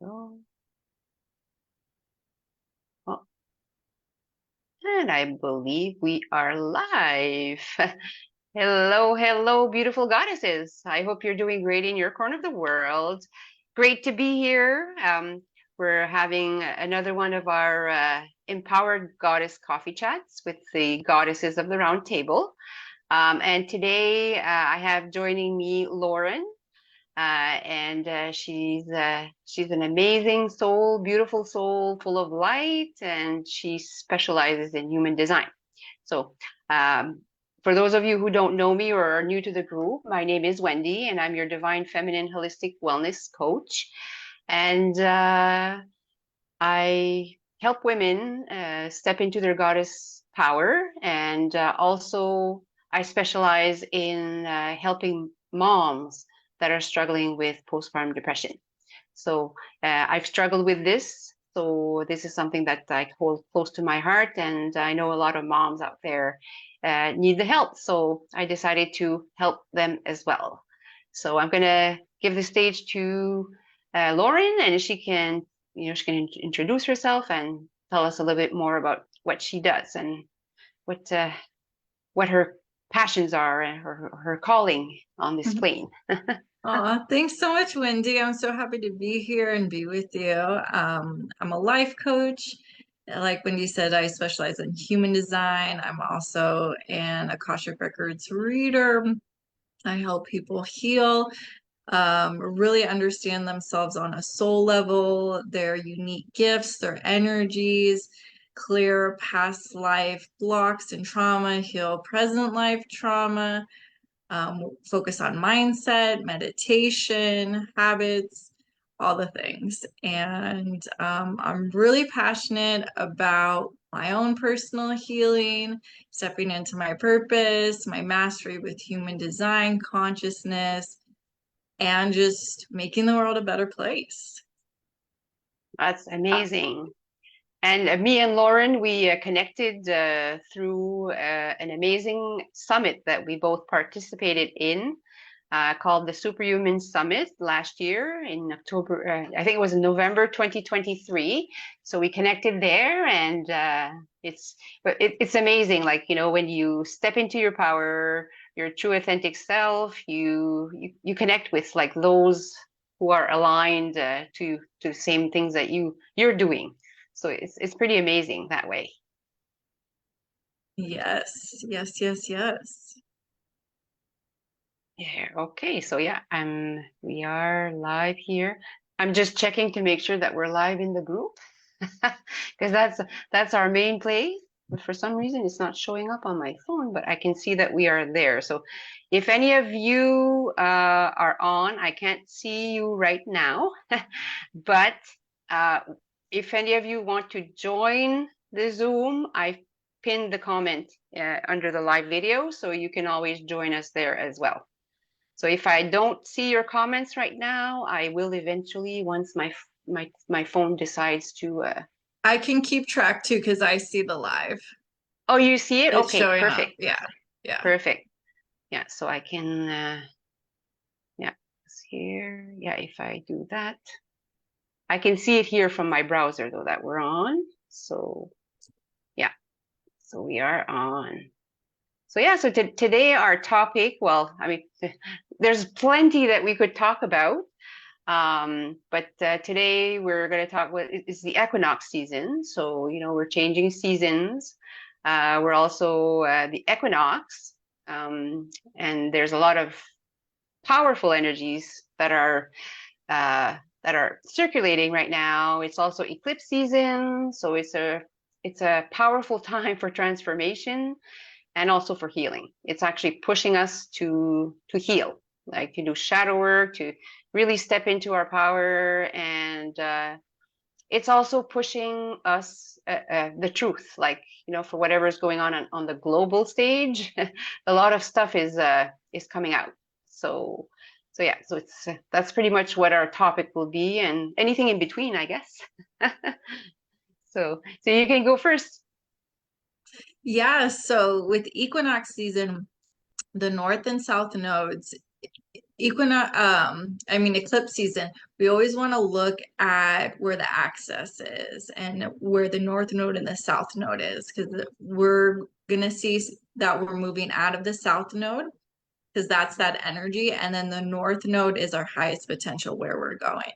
go. Oh, and I believe we are live. Hello, hello, beautiful goddesses. I hope you're doing great in your corner of the world. Great to be here. We're having another one of our empowered goddess coffee chats with the goddesses of the round table. And today I have joining me Lauren. And she's an amazing soul, beautiful soul, full of light, and she specializes in human design. So, for those of you who don't know me or are new to the group, my name is Wendy, and I'm your divine feminine holistic wellness coach. And I help women step into their goddess power, and also I specialize in helping moms that are struggling with postpartum depression. So I've struggled with this. So this is something that I hold close to my heart, and I know a lot of moms out there need the help. So I decided to help them as well. So I'm going to give the stage to Lauren, and she can introduce herself and tell us a little bit more about what she does and what her passions are and her calling on this plane. Oh, thanks so much, Wendy. I'm so happy to be here and be with you. I'm a life coach. Like Wendy said, I specialize in human design. I'm also an Akashic Records reader. I help people heal, really understand themselves on a soul level, their unique gifts, their energies, clear past life blocks and trauma, heal present life trauma. Focus on mindset, meditation, habits, all the things. And I'm really passionate about my own personal healing, stepping into my purpose, my mastery with human design, consciousness, and just making the world a better place. That's amazing. And me and Lauren, we connected through an amazing summit that we both participated in called the Superhuman Summit last year in October. I think it was in November 2023. So we connected there, and it's amazing. Like, when you step into your power, your true authentic self, you connect with like those who are aligned to the same things that you're doing. So it's pretty amazing that way. Yes, yes, yes, yes. Yeah, okay. So yeah, we are live here. I'm just checking to make sure that we're live in the group because that's our main place. But for some reason it's not showing up on my phone, but I can see that we are there. So if any of you are on, I can't see you right now, but if any of you want to join the Zoom, I pinned the comment under the live video, so you can always join us there as well. So if I don't see your comments right now, I will eventually once my phone decides to. I can keep track too because I see the live. Oh, you see it? It's Okay, showing up. perfect, Yeah, yeah. perfect. Yeah, so I can. Yeah, it's here. Yeah, if I do that, I can see it here from my browser though that we're on. So yeah, so we are on. So yeah, so today our topic. Well, I mean, there's plenty that we could talk about. But today we're going to talk about it's the equinox season. So, we're changing seasons. We're also the equinox. And there's a lot of powerful energies that are circulating right now. It's also eclipse season. So it's a powerful time for transformation and also for healing. It's actually pushing us to heal, like to do shadow work, to really step into our power. And it's also pushing us the truth, like, for whatever is going on the global stage, a lot of stuff is coming out. So yeah, so it's that's pretty much what our topic will be, and anything in between, I guess. So you can go first. Yeah, so with equinox season, the north and south nodes eclipse season, we always want to look at where the axis is and where the north node and the south node is, because we're gonna see that we're moving out of the south node because that's that energy, and then the north node is our highest potential where we're going.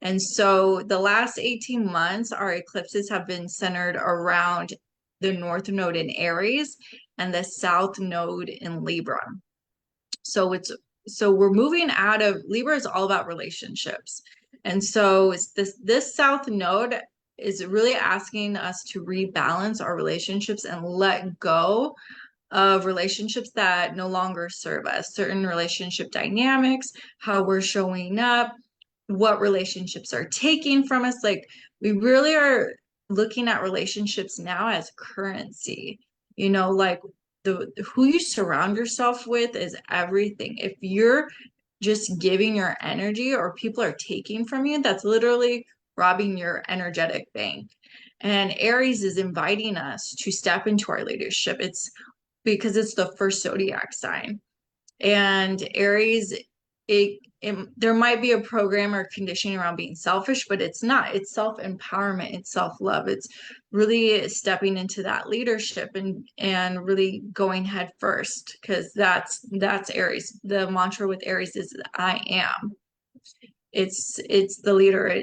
And so the last 18 months, our eclipses have been centered around the north node in Aries and the south node in Libra. So we're moving out of Libra is all about relationships. And so it's this south node is really asking us to rebalance our relationships and let go of relationships that no longer serve us, certain relationship dynamics, how we're showing up, what relationships are taking from us. Like we really are looking at relationships now as currency, like the who you surround yourself with is everything. If you're just giving your energy or people are taking from you, that's literally robbing your energetic bank. And Aries is inviting us to step into our leadership. It's because it's the first zodiac sign. And Aries, there might be a program or conditioning around being selfish, but it's not. It's self-empowerment, it's self-love. It's really stepping into that leadership and really going head first, because that's Aries. The mantra with Aries is I am. It's the leader.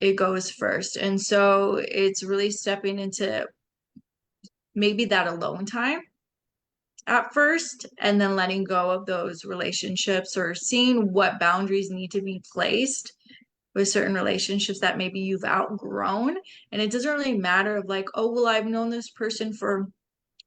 It goes first. And so it's really stepping into maybe that alone time at first, and then letting go of those relationships or seeing what boundaries need to be placed with certain relationships that maybe you've outgrown. And it doesn't really matter of like, oh, well, I've known this person for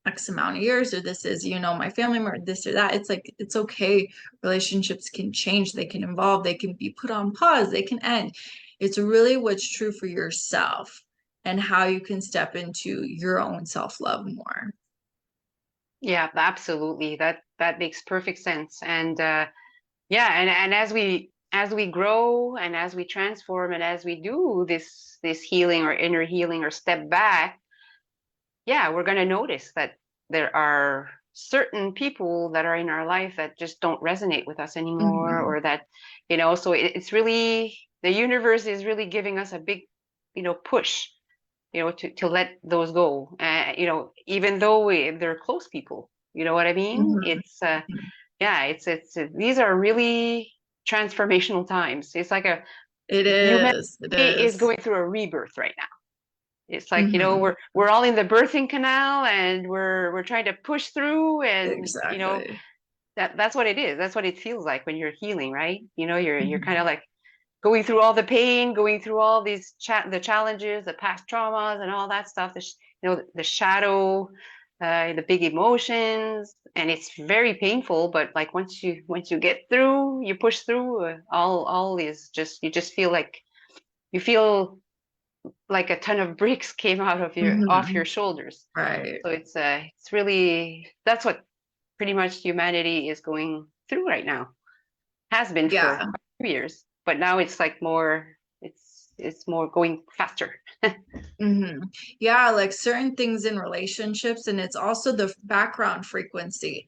X amount of years, or this is, my family member, this or that. It's like, it's okay. Relationships can change, they can evolve, they can be put on pause, they can end. It's really what's true for yourself and how you can step into your own self-love more. Yeah, absolutely. That makes perfect sense. And yeah, and as we grow and as we transform and as we do this healing or inner healing or step back, yeah, we're going to notice that there are certain people that are in our life that just don't resonate with us anymore, Mhm. or that, so it's really, the universe is really giving us a big, push, to let those go. Even though they're close people, you know what I mean? Mhm. Yeah, these are really transformational times. It's like It humanity is. It is is. going through a rebirth right now. It's like, Hmm. we're all in the birthing canal and we're trying to push through, and Exactly. that's what it is. That's what it feels like when you're healing, right? You're kind of Mhm. like going through all the pain, going through all these the challenges, the past traumas and all that stuff, the shadow, the big emotions, and it's very painful, but like once you get through, you push through, all is just, you just feel like, you feel like a ton of bricks came out of off Hmm. your shoulders. Right. So it's really, that's what pretty much humanity is going through right now. Has been for Yeah. quite a few years, but now it's like more, it's more going faster. Hmm. Yeah, like certain things in relationships, and it's also the background frequency.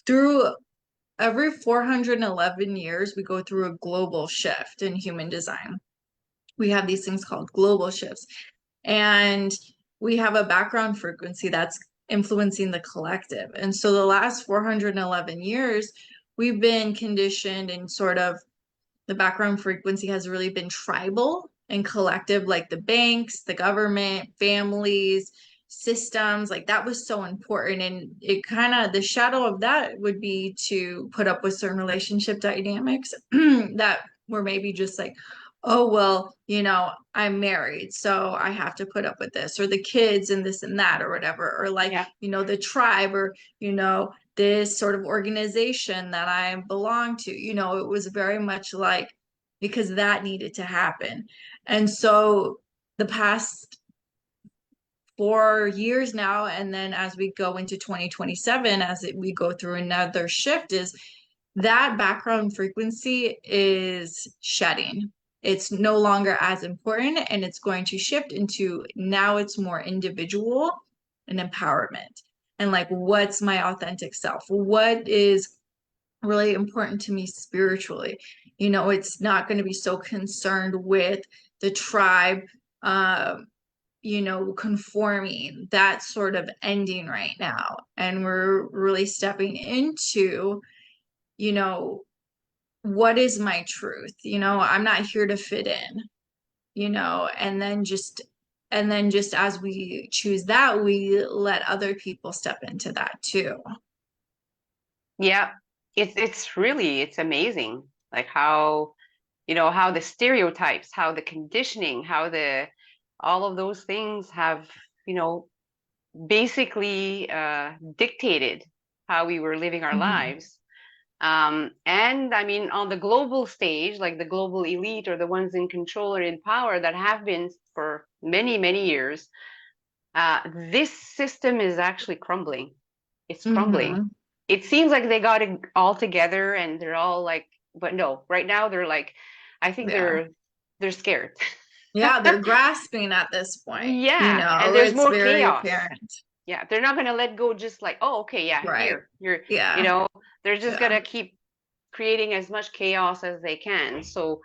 Through every 411 years, we go through a global shift in human design. We have these things called global shifts. And we have a background frequency that's influencing the collective. And so the last 411 years, we've been conditioned in sort of the background frequency has really been tribal and collective, like the banks, the government, families, systems. Like that was so important. And it kind of, the shadow of that would be to put up with certain relationship dynamics that were maybe just like, oh, well, I'm married, so I have to put up with this, or the kids and this and that, or whatever, or like, Yeah. the tribe, or, this sort of organization that I belong to. It was very much like because that needed to happen. And so the past 4 years now, and then as we go into 2027, we go through another shift, is that background frequency is shedding. It's no longer as important, and it's going to shift into now it's more individual and empowerment. And like, what's my authentic self? What is really important to me spiritually. You know, it's not going to be so concerned with the tribe, um, you know, conforming. That's sort of ending right now. And we're really stepping into, you know, what is my truth? You know, I'm not here to fit in, you know, and then just as we choose that, we let other people step into that too. Yeah, it's amazing, like how, how the stereotypes, how the conditioning, how the all of those things have, you know, basically dictated how we were living our Hmm. lives. And I mean, on the global stage, like the global elite or the ones in control or in power that have been for many, many years, this system is actually crumbling. It's crumbling. Hmm. It seems like they got it all together and they're all like, but no, right now they're like, I think Yeah. they're scared. Yeah, they're grasping at this point. You Yeah, and know, there's it's more very chaos. apparent. Yeah, they're not gonna let go just like, oh, okay, yeah, Right. here, you're, you Yeah. know, they're just Yeah. gonna keep creating as much chaos as they can. So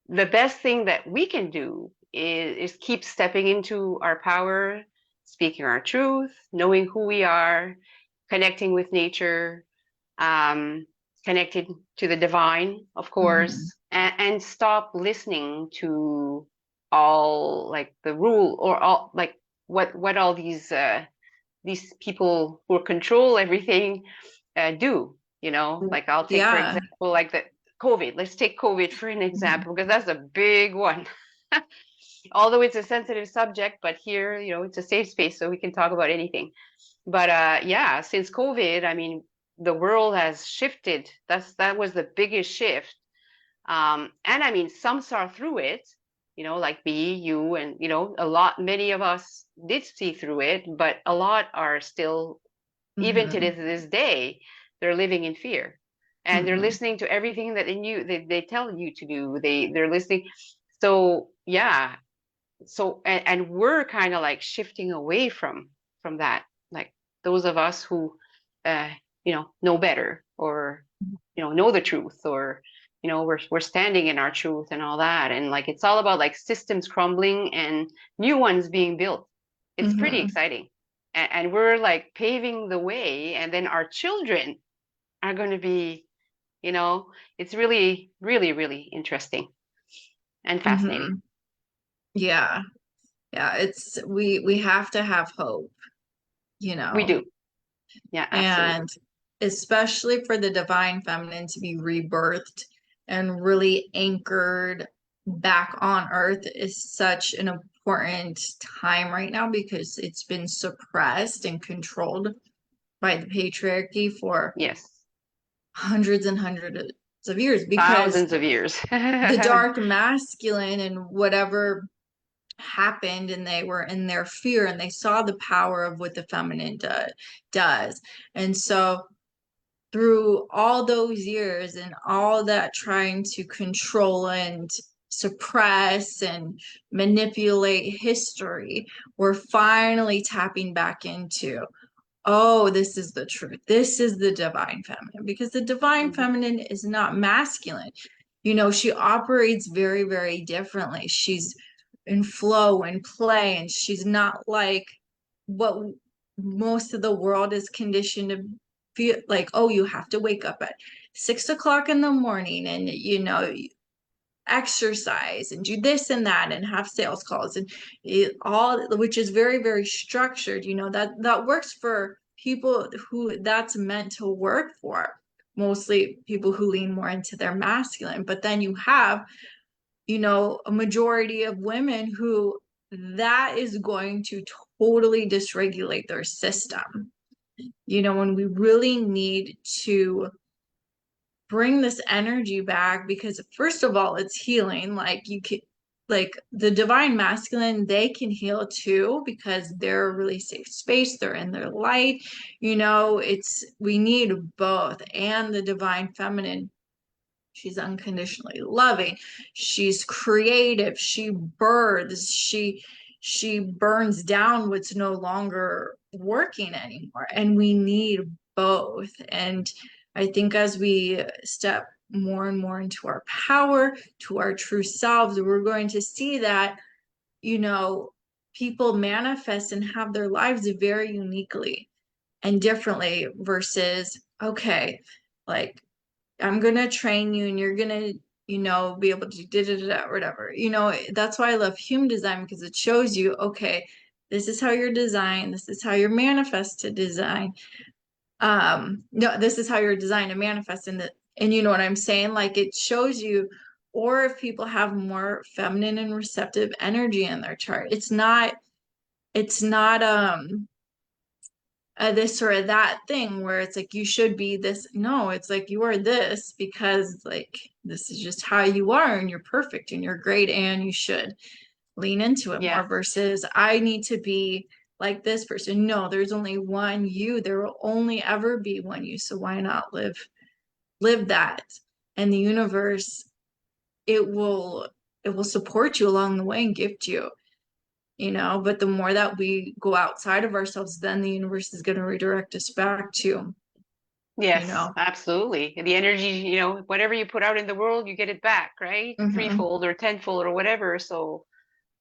the best thing that we can do is keep stepping into our power, speaking our truth, knowing who we are, connecting with nature, um, connected to the divine, of Hmm. course, and stop listening to all like the rule or all like what all these people who control everything do. Like I'll take for Yeah. example like the COVID. Let's take COVID for an Mhm. example because that's a big one. Although it's a sensitive subject, but here, it's a safe space so we can talk about anything. But yeah, since COVID, I mean, the world has shifted. That was the biggest shift. And I mean, some saw through it, like me, you, and many of us did see through it, but a lot are still, even to Mhm. this day, they're living in fear, and they're Mhm. listening to everything that they tell you to do. They're listening. So yeah, and we're kind of like shifting away from that, like those of us who uh know better, or know the truth, or we're standing in our truth and all that, and like it's all about like systems crumbling and new ones being built. It's pretty Mhm. exciting, and we're like paving the way, and then our children are going to be, it's really really really interesting and fascinating. Mhm. Yeah. Yeah. We have to have hope, you We know, do. Yeah, and absolutely. especially for the divine feminine to be rebirthed and really anchored back on earth is such an important time right now because it's been suppressed and controlled by the patriarchy for Yes. hundreds and hundreds of years because Thousands of years. the dark masculine and whatever happened and they were in their fear and they saw the power of what the feminine does. And so through all those years and all that trying to control and suppress and manipulate history, we're finally tapping back into, oh, this is the truth. This is the divine feminine because the divine Mhm. feminine is not masculine. You know, she operates very, very differently. She's in flow and play, and she's not like what most of the world is conditioned to feel like, oh, you have to wake up at 6 o'clock in the morning and, you know, exercise and do this and that and have sales calls and all, which is very, very structured. You know, that works for people who that's meant to work for, mostly people who lean more into their masculine. But then you have, you know, a majority of women who that is going to totally dysregulate their system. You know, when we really need to bring this energy back because first of all it's healing, like you can, like the divine masculine, they can heal too because they're a really safe space, they're in their light. You know, it's, we need both. And the divine feminine, she's unconditionally loving, she's creative, she births, she burns down what's no longer working anymore, and we need both. And I think as we step more and more into our power, to our true selves, we're going to see that, you know, people manifest and have their lives very uniquely and differently versus, okay, like I'm gonna train you and you're gonna, be able to do da da da whatever. That's why I love human design because it shows you, okay, this is how you're designed, this is how you're manifested design. No, this is how you're designed to manifest in the, and you know what I'm saying? Like it shows you, or if people have more feminine and receptive energy in their chart, it's not this or that thing where it's like you should be this. No, it's like you are this because like this is just how you are and you're perfect and you're great and you should lean into it Yeah. more versus I need to be like this person. No, there's only one you. There will only ever be one you. So why not live that? And the universe, it will it will support you along the way and gift you, but the more that we go outside of ourselves, then the universe is going to redirect us back to, you Yes, know. absolutely. The energy, whatever you put out in the world, you get it back, right? Hmm. Threefold or tenfold or whatever. So,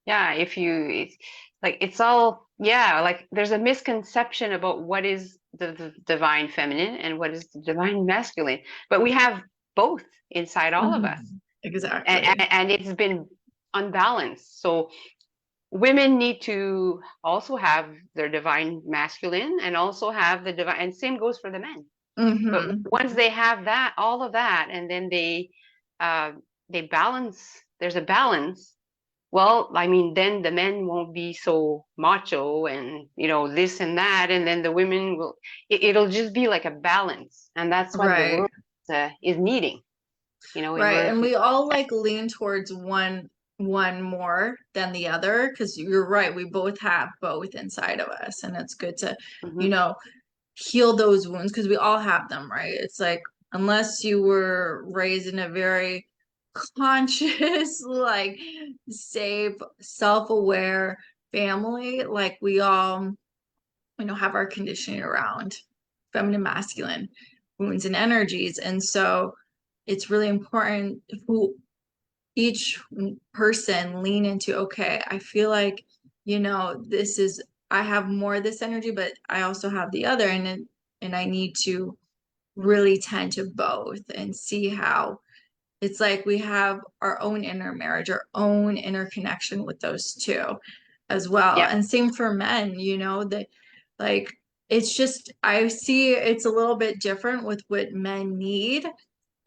yeah, it's like it's all, yeah, like there's a misconception about what is the divine feminine and what is the divine masculine, but we have both inside all of us, Exactly. and it's been unbalanced. So women need to also have their divine masculine and also have the divine, and same goes for the men. But Hmm. once they have that, all of that, and then uh, they balance, there's a balance. Well, I mean, then the men won't be so macho and this and that, and then the women will. It'll just be like a balance, and that's what the Right. world is needing. In Right. order And to. we all like lean towards one more than the other because you're right. We both have both inside of us. And it's good to, you Mhm. know, heal those wounds because we all have them, right? It's like unless you were raised in a very conscious, like safe, self-aware family, like we all, have our conditioning around feminine, masculine wounds and energies. And so it's really important who each person lean into, okay, I feel like, this is I have more of this energy, but I also have the other and I need to really tend to both and see how it's like we have our own inner marriage, our own inner connection with those two as well. Yeah. And same for men, that like it's just I see it's a little bit different with what men need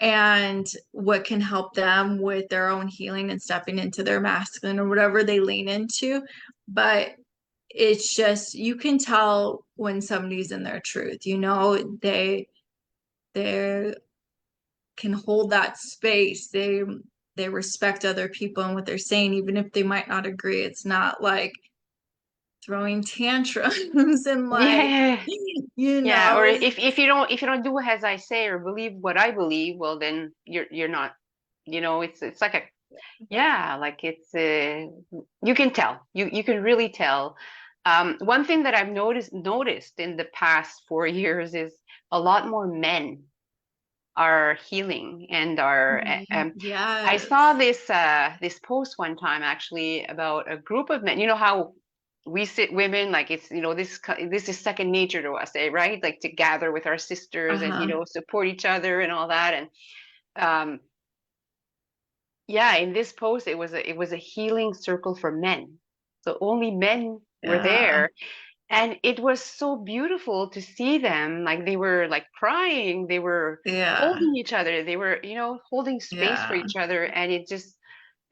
and what can help them with their own healing and stepping into their masculine or whatever they lean into. But it's just you can tell when somebody's in their truth, they can hold that space. They respect other people and what they're saying, even if they might not agree. It's not like throwing tantrums and like, Yeah. you Yeah. Or know, if you don't do as I say or believe what I believe, well then you're not. It's like a. Yeah, like it's you can tell. You can really tell. One thing that I've noticed in the past 4 years is a lot more men are healing and are. I saw yes. this post one time actually about a group of men. You know how we sit women like it's this is second nature to us, right? Like to gather with our sisters and Uh-huh. support each other and all that. And um, yeah, in this post, it was a healing circle for men. So only men were Yeah. there, and it was so beautiful to see them. Like they were like crying, they were Yeah. holding each other, they were holding space for Yeah. each other, and it just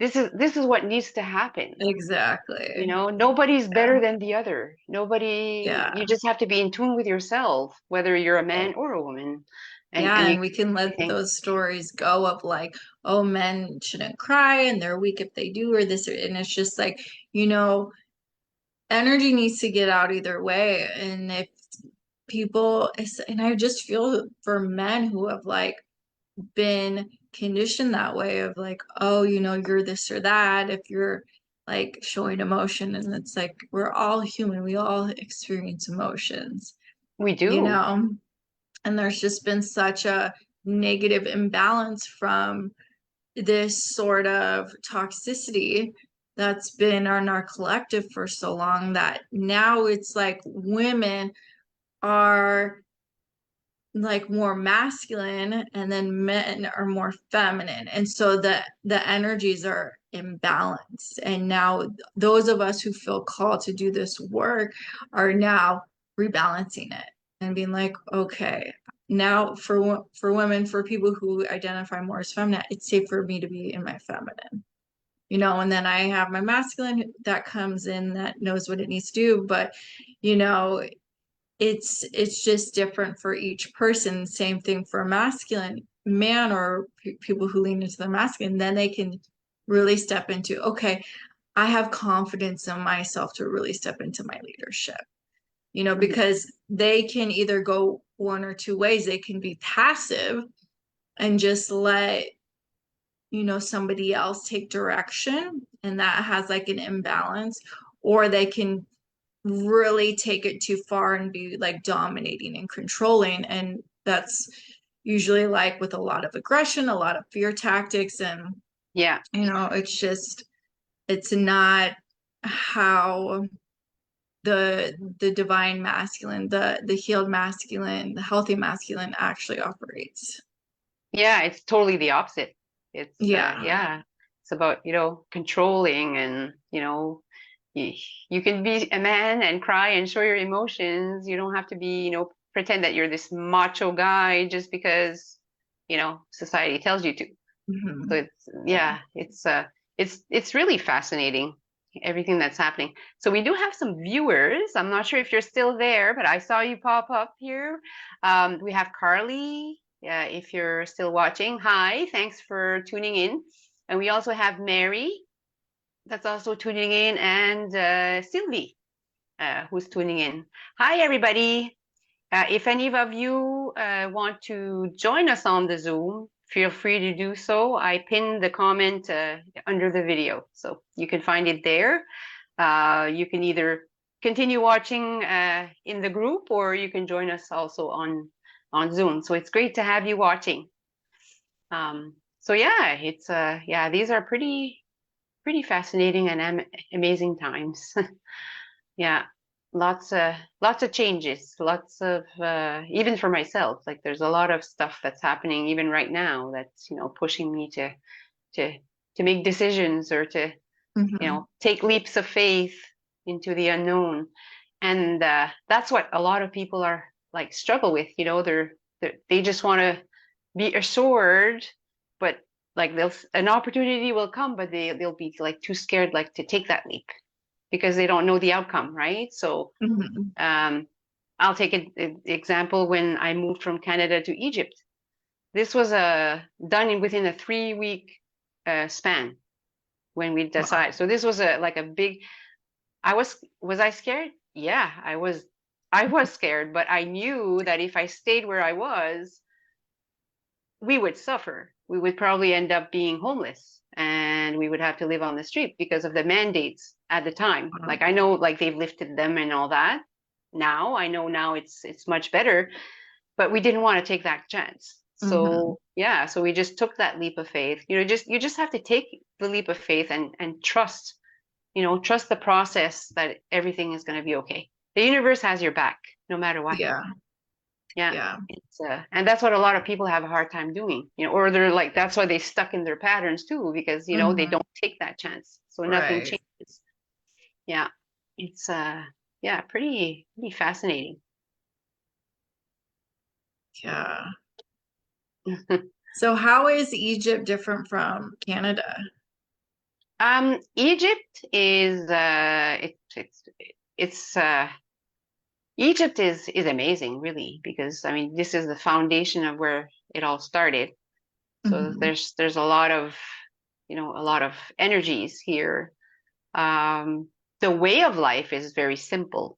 this is what needs to happen. Exactly. Nobody's Yeah. better than the other. Nobody. Yeah. You just have to be in tune with yourself, whether you're a man or a woman, and Yeah, you. and we can I let think those stories go of like, oh, men shouldn't cry and they're weak if they do or this, and it's just like, you know, energy needs to get out either way. And if and I just feel for men who have like been conditioned that way of like, oh, you're this or that if you're like showing emotion. And it's like, we're all human, we all experience emotions, we you do. know? And there's just been such a negative imbalance from this sort of toxicity that's been on our collective for so long that now it's like women are like more masculine and then men are more feminine, and so the energies are imbalanced, and now those of us who feel called to do this work are now rebalancing it and being like, okay, now for women, for people who identify more as feminine, it's safe for me to be in my feminine, and then I have my masculine that comes in that knows what it needs to do. But you know it's just different for each person. Same thing for a masculine man or people who lean into their masculine, then they can really step into, okay, I have confidence in myself to really step into my leadership, Mhm. because they can either go one or two ways. They can be passive and just let somebody else take direction, and that has like an imbalance, or they can really take it too far and be like dominating and controlling. And that's usually like with a lot of aggression, a lot of fear tactics. And, Yeah. it's not how the divine masculine, the healed masculine, the healthy masculine actually operates. Yeah, it's totally the opposite. It's Yeah. yeah, it's about, controlling and, you, you can be a man and cry and show your emotions. You don't have to be, pretend that you're this macho guy just because, society tells you to. So Mhm. it's yeah, it's really fascinating everything that's happening. So we do have some viewers. I'm not sure if you're still there, but I saw you pop up here. We have Carly. If you're still watching, hi, thanks for tuning in. And we also have Mary that's also tuning in, and Sylvie who's tuning in. Hi, everybody. If any of you want to join us on the Zoom, feel free to do so. I pinned the comment under the video, so you can find it there. You can either continue watching in the group, or you can join us also on Zoom. So it's great to have you watching. So yeah, it's yeah, these are pretty fascinating and amazing times. Yeah, lots of changes, lots of even for myself, like there's a lot of stuff that's happening even right now that's, pushing me to to make decisions or to, Mhm. take leaps of faith into the unknown. And that's what a lot of people are like struggle with, they just want to be assured, but like they'll an opportunity will come, but they'll be like too scared like to take that leap because they don't know the outcome, right? So Mhm. um, I'll take an example when I moved from Canada to Egypt. This was done within a 3 week span when we Wow. decided. So this was like a big. Was I scared? Yeah, I was. I was scared, but I knew that if I stayed where I was, we would suffer. We would probably end up being homeless and we would have to live on the street because of the mandates at the time. Like I know like they've lifted them and all that. Now I know now it's much better, but we didn't want to take that chance. Mhm. So yeah, so we just took that leap of faith. You just have to take the leap of faith and trust, trust the process that everything is going to be okay. The universe has your back no matter what. Yeah. Yeah. Yeah. It's and that's what a lot of people have a hard time doing, or they're like that's why they stuck in their patterns too, because they Mhm. don't take that chance. So nothing Right. changes. Yeah. It's yeah, pretty fascinating. Yeah. So how is Egypt different from Canada? Egypt is it's Egypt is amazing, really, because I mean this is the foundation of where it all started. So Hmm. there's a lot of a lot of energies here. Um, the way of life is very simple.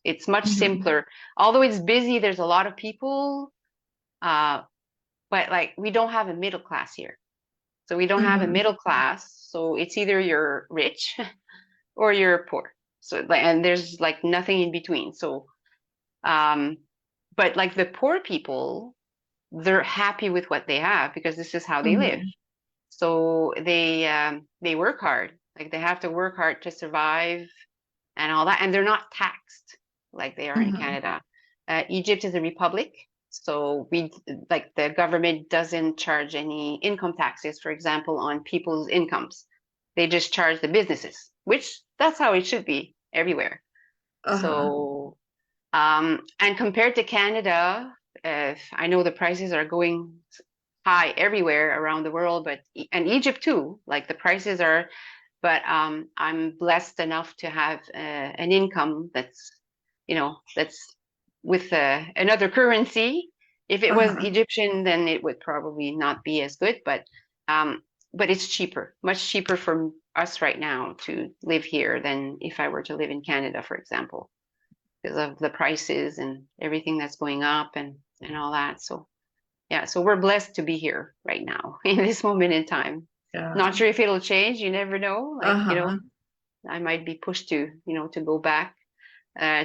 It's much Hmm. simpler. Although it's busy, there's a lot of people, uh, but like we don't have a middle class here. So we don't have a Hmm. middle class. So it's either you're rich or you're poor. So and there's like nothing in between. So um, but like the poor people, they're happy with what they have because this is how they live. Hmm. So they work hard. Like they have to work hard to survive and all that, and they're not taxed like they are in Hmm. Canada. Egypt is a republic, so we like the government doesn't charge any income taxes, for example, on people's incomes. They just charge the businesses, which that's how it should be everywhere. Uh-huh. So, and compared to Canada, I know the prices are going high everywhere around the world, but and Egypt too. Like the prices are, but I'm blessed enough to have an income that's, that's with another currency. If it was Uh-huh. Egyptian, then it would probably not be as good, um, but it's cheaper, much cheaper for us right now to live here than if I were to live in Canada, for example, because of the prices and everything that's going up and all that. So yeah, so we're blessed to be here right now in this moment in time. Not Yeah. sure if it'll change. You never know. Like, Uh-huh. I might be pushed to, to go back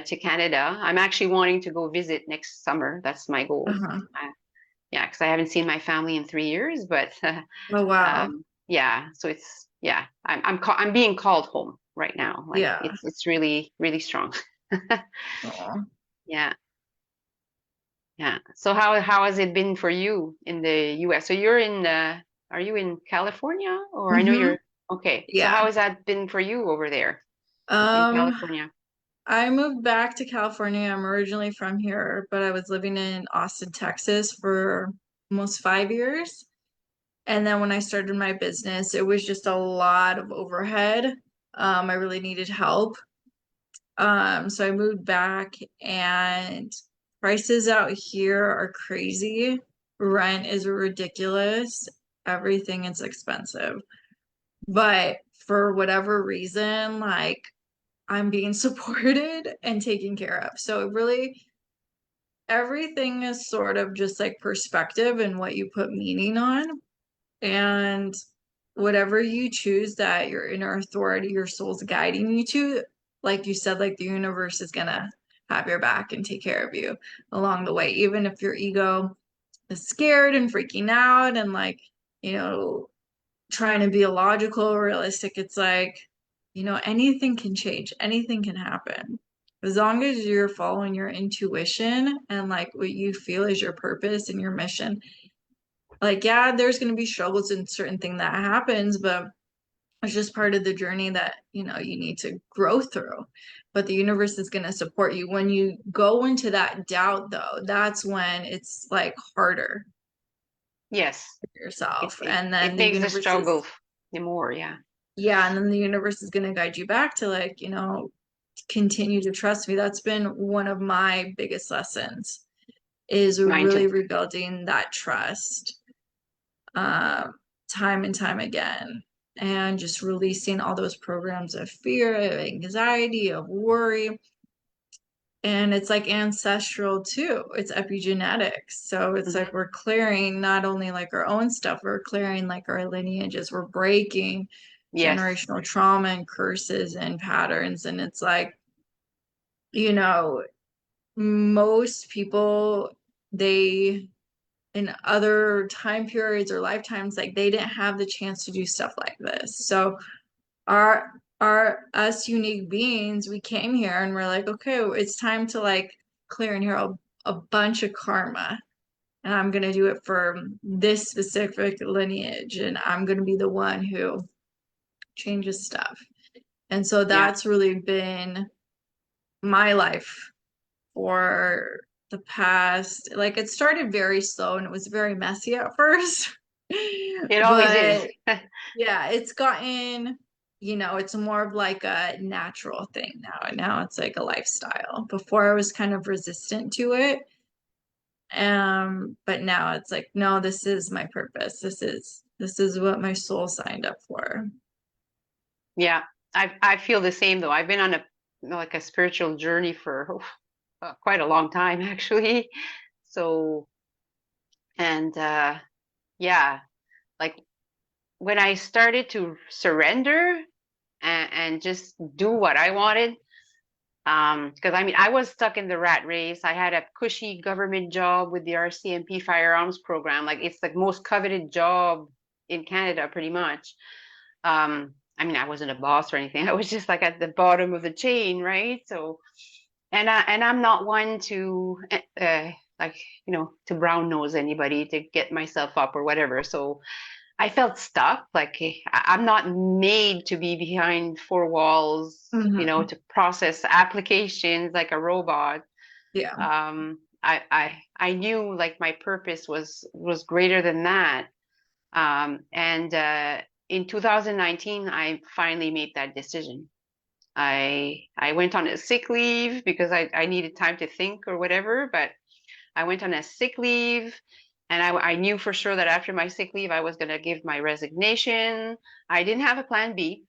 to Canada. I'm actually wanting to go visit next summer. That's my goal. Uh-huh. Yeah, because I haven't seen my family in 3 years, but Oh, wow. yeah, so yeah, I'm being called home right now. Like Yeah. it's really, really strong. Aw. Yeah. Yeah. So how has it been for you in the US? So are you in California or I know Hmm. you're okay. So Yeah. how has that been for you over there in Um, California? I moved back to California. I'm originally from here, but I was living in Austin, Texas for almost 5 years. And then when I started my business, it was just a lot of overhead. I really needed help. So I moved back and prices out here are crazy. Rent is ridiculous. Everything is expensive. But for whatever reason, like I'm being supported and taken care of. So really, everything is sort of just like perspective and what you put meaning on. And whatever you choose that your inner authority, your soul's guiding you to, like you said, like the universe is gonna have your back and take care of you along the way, even if your ego is scared and freaking out and like, you know, trying to be illogical or realistic. It's like, anything can change, anything can happen. As long as you're following your intuition and like what you feel is your purpose and your mission, like, yeah, there's going to be struggles in certain thing that happens, but it's just part of the journey that, you need to grow through. But the universe is going to support you. When you go into that doubt, though, that's when it's like harder Yes. for yourself. And It then the makes the universe is, struggle more, yeah. yeah, and then the universe is going to guide you back to like, continue to trust me. That's been one of my biggest lessons is Mine really too. rebuilding that trust um, time and time again, and just releasing all those programs of fear, of anxiety, of worry. And it's like ancestral too. It's epigenetics. So it's like Hmm. we're clearing not only like our own stuff, we're clearing like our lineages, we're breaking Yes. generational trauma and curses and patterns. And it's like, you know, most people, they in other time periods or lifetimes, like they didn't have the chance to do stuff like this. So our us unique beings, we came here and we're like, okay, it's time to like clear and heal a bunch of karma. And I'm gonna do it for this specific lineage, and I'm gonna be the one who changes stuff. And so Yeah. that's really been my life for the past, like it started very slow and it was very messy at first. It always is. But yeah, it's gotten, it's more of like a natural thing now. And now it's like a lifestyle. Before I was kind of resistant to it. But now it's like, no, this is my purpose. This is what my soul signed up for. Yeah. I feel the same though. I've been on like a spiritual journey for quite a long time actually. So, and yeah, like when I started to surrender and just do what I wanted, Because I mean, I was stuck in the rat race. I had a cushy government job with the RCMP firearms program. Like it's the most coveted job in Canada, pretty much. I mean, I wasn't a boss or anything. I was just like at the bottom of the chain, right? So, and I'm not one to like, to brown nose anybody to get myself up or whatever. So I felt stuck. Like I'm not made to be behind four walls, Hmm. to process applications like a robot. Yeah. I knew like my purpose was greater than that. And in 2019, I finally made that decision. I went on a sick leave because I needed time to think or whatever, but I went on a sick leave and I knew for sure that after my sick leave, I was going to give my resignation. I didn't have a plan B.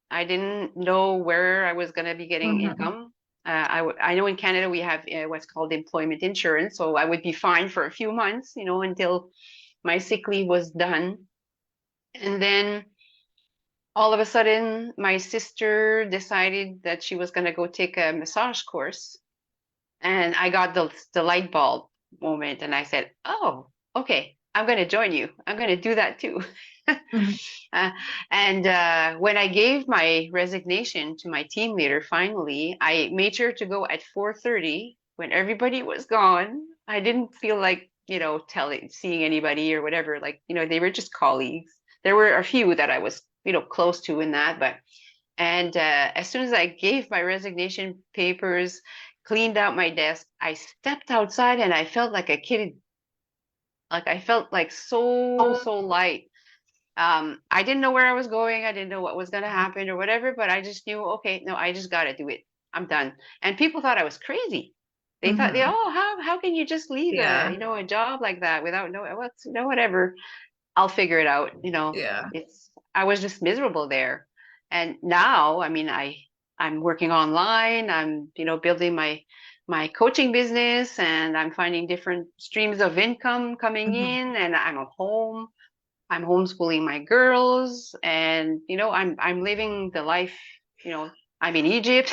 I didn't know where I was going to be getting Hmm. income. I know in Canada we have what's called employment insurance, so I would be fine for a few months, until my sick leave was done. And then all of a sudden, my sister decided that she was going to go take a massage course. And I got the light bulb moment, and I said, "Oh, okay, I'm going to join you. I'm going to do that too." Hmm. Uh, and when I gave my resignation to my team leader, finally, I made sure to go at 4:30 when everybody was gone. I didn't feel like, seeing anybody or whatever. Like, they were just colleagues. There were a few that I was, close to in that, but and as soon as I gave my resignation papers, cleaned out my desk, I stepped outside and I felt like a kid. Like I felt like so, so light. I didn't know where I was going. I didn't know what was going to happen or whatever, but I just knew, okay, no, I just got to do it. I'm done. And people thought I was crazy. They thought Hmm. oh, how can you just leave Yeah. a job like that without no, what's, whatever. I'll figure it out. Yeah. I was just miserable there. And now, I mean, I'm working online. I'm, building my coaching business and I'm finding different streams of income coming Hmm. in and I'm at home. I'm homeschooling my girls and, I'm living the life, you know, I'm in Egypt.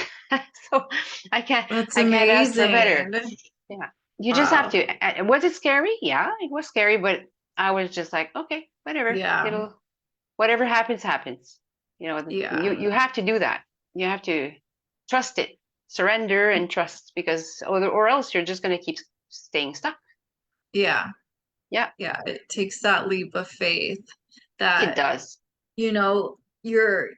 So I can't, That's I can't ask for better. amazing. Yeah. You just have Wow. to. Was it scary? Yeah, it was scary, but I was just like, okay, whatever. Yeah. Whatever happens, happens. Yeah. You have to do that. You have to trust it, surrender and trust because, or else you're just going to keep staying stuck. Yeah. Yeah, Yeah. It takes that leap of faith it that, does. you're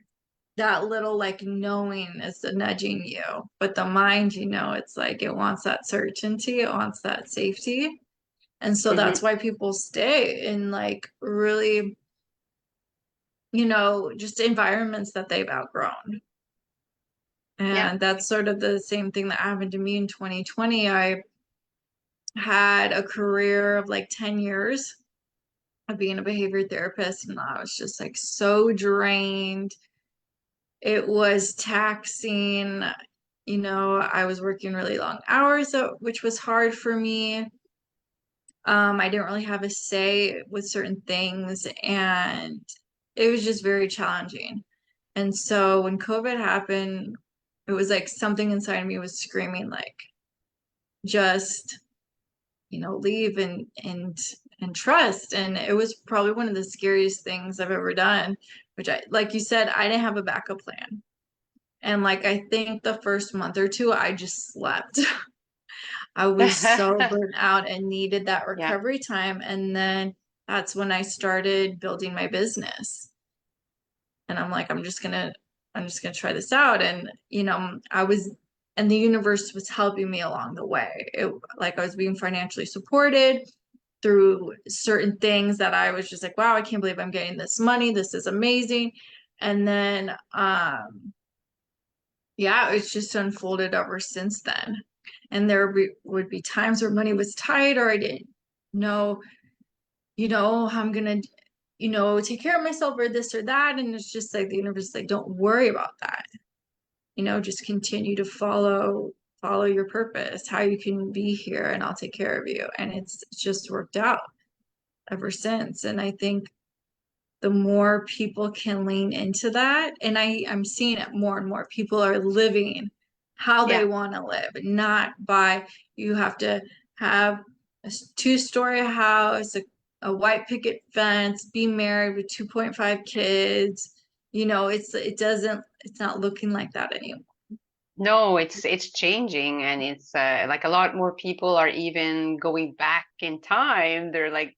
that little like knowing is the nudging you, but the mind, it's like it wants that certainty, it wants that safety. And so that's Hmm. why people stay in like really, just environments that they've outgrown. Yeah. And that's sort of the same thing that happened to me in 2020. I had a career of like 10 years of being a behavior therapist, and I was just like so drained. It was taxing. I was working really long hours, which was hard for me. I didn't really have a say with certain things, and it was just very challenging. And so when COVID happened, it was like something inside me was screaming, like, just, leave and trust. And it was probably one of the scariest things I've ever done, which like you said, I didn't have a backup plan. And like I think the first month or two, I just slept. I was so burnt out and needed that Yeah. recovery time. And then that's when I started building my business. And I'm like, I'm just gonna try this out. And and the universe was helping me along the way. Like I was being financially supported through certain things that I was just like, wow, I can't believe I'm getting this money. This is amazing. And then yeah, it's just unfolded ever since then. And would be times where money was tight or I didn't know, how I'm gonna, take care of myself or this or that. And it's just like the universe is like, don't worry about that. Just continue to follow your purpose, how you can be here, and I'll take care of you. And it's just worked out ever since. And I think the more people can lean into that, and I'm seeing it more and more, people are living how they Yeah. want to live, not by you have to have a two-story house, a white picket fence, be married with 2.5 kids. It's not looking like that anymore. No, it's changing, and it's like a lot more people are even going back in time. They're like,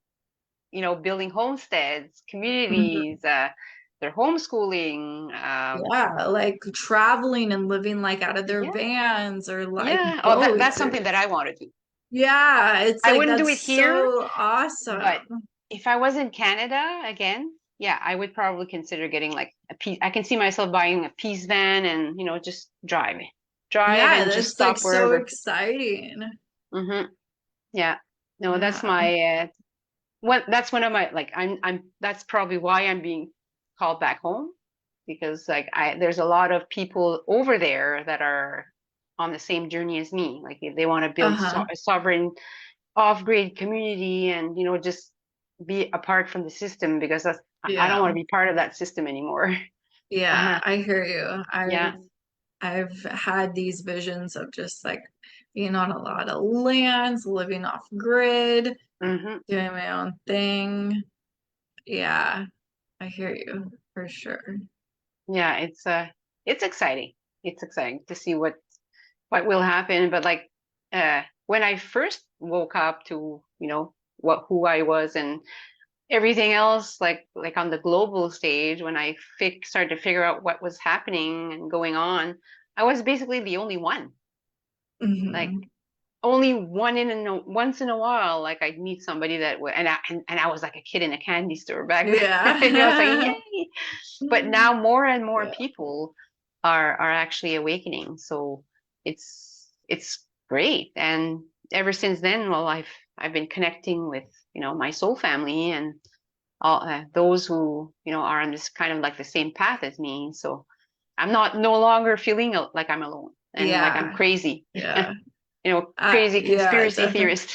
building homesteads, Mhm. communities, they're homeschooling. Yeah, like traveling and living like out of their Yeah, vans or like yeah. Oh, that's boats or something that I want to do. yeah, it's I like wouldn't do it that's here, so but awesome. if I was in Canada again, yeah, I would probably consider getting like a piece. I can see myself buying a peace van and, just drive Yeah, and just that's like stop so wherever. exciting. Hmm. Yeah. No, that's Yeah. my that's one of my like that's probably why I'm being called back home, because like there's a lot of people over there that are on the same journey as me. Like they want to build Uh-huh. a sovereign off-grid community and just be apart from the system, because I don't Yeah. want to be part of that system anymore. Yeah, Uh-huh. I hear you. Yeah. I've had these visions of just like being on a lot of lands, living off grid, Hmm. doing my own thing. Yeah, I hear you for sure. Yeah, it's exciting. It's exciting to see what will happen. But like when I first woke up to, what who I was and everything else, like on the global stage, when I started to figure out what was happening and going on, I was basically the only one. Like Hmm. only once in a while, like I'd meet somebody that would, and I was like a kid in a candy store back then. It's like Yeah. yay. But now more and more Yeah. people are actually awakening. So it's great. And ever since then, well, I've been connecting with, my soul family and all those who, are on this kind of like the same path as me. So I'm not no longer feeling like I'm alone and like I'm Yeah. crazy, Yeah. crazy Yeah, conspiracy definitely. theorist.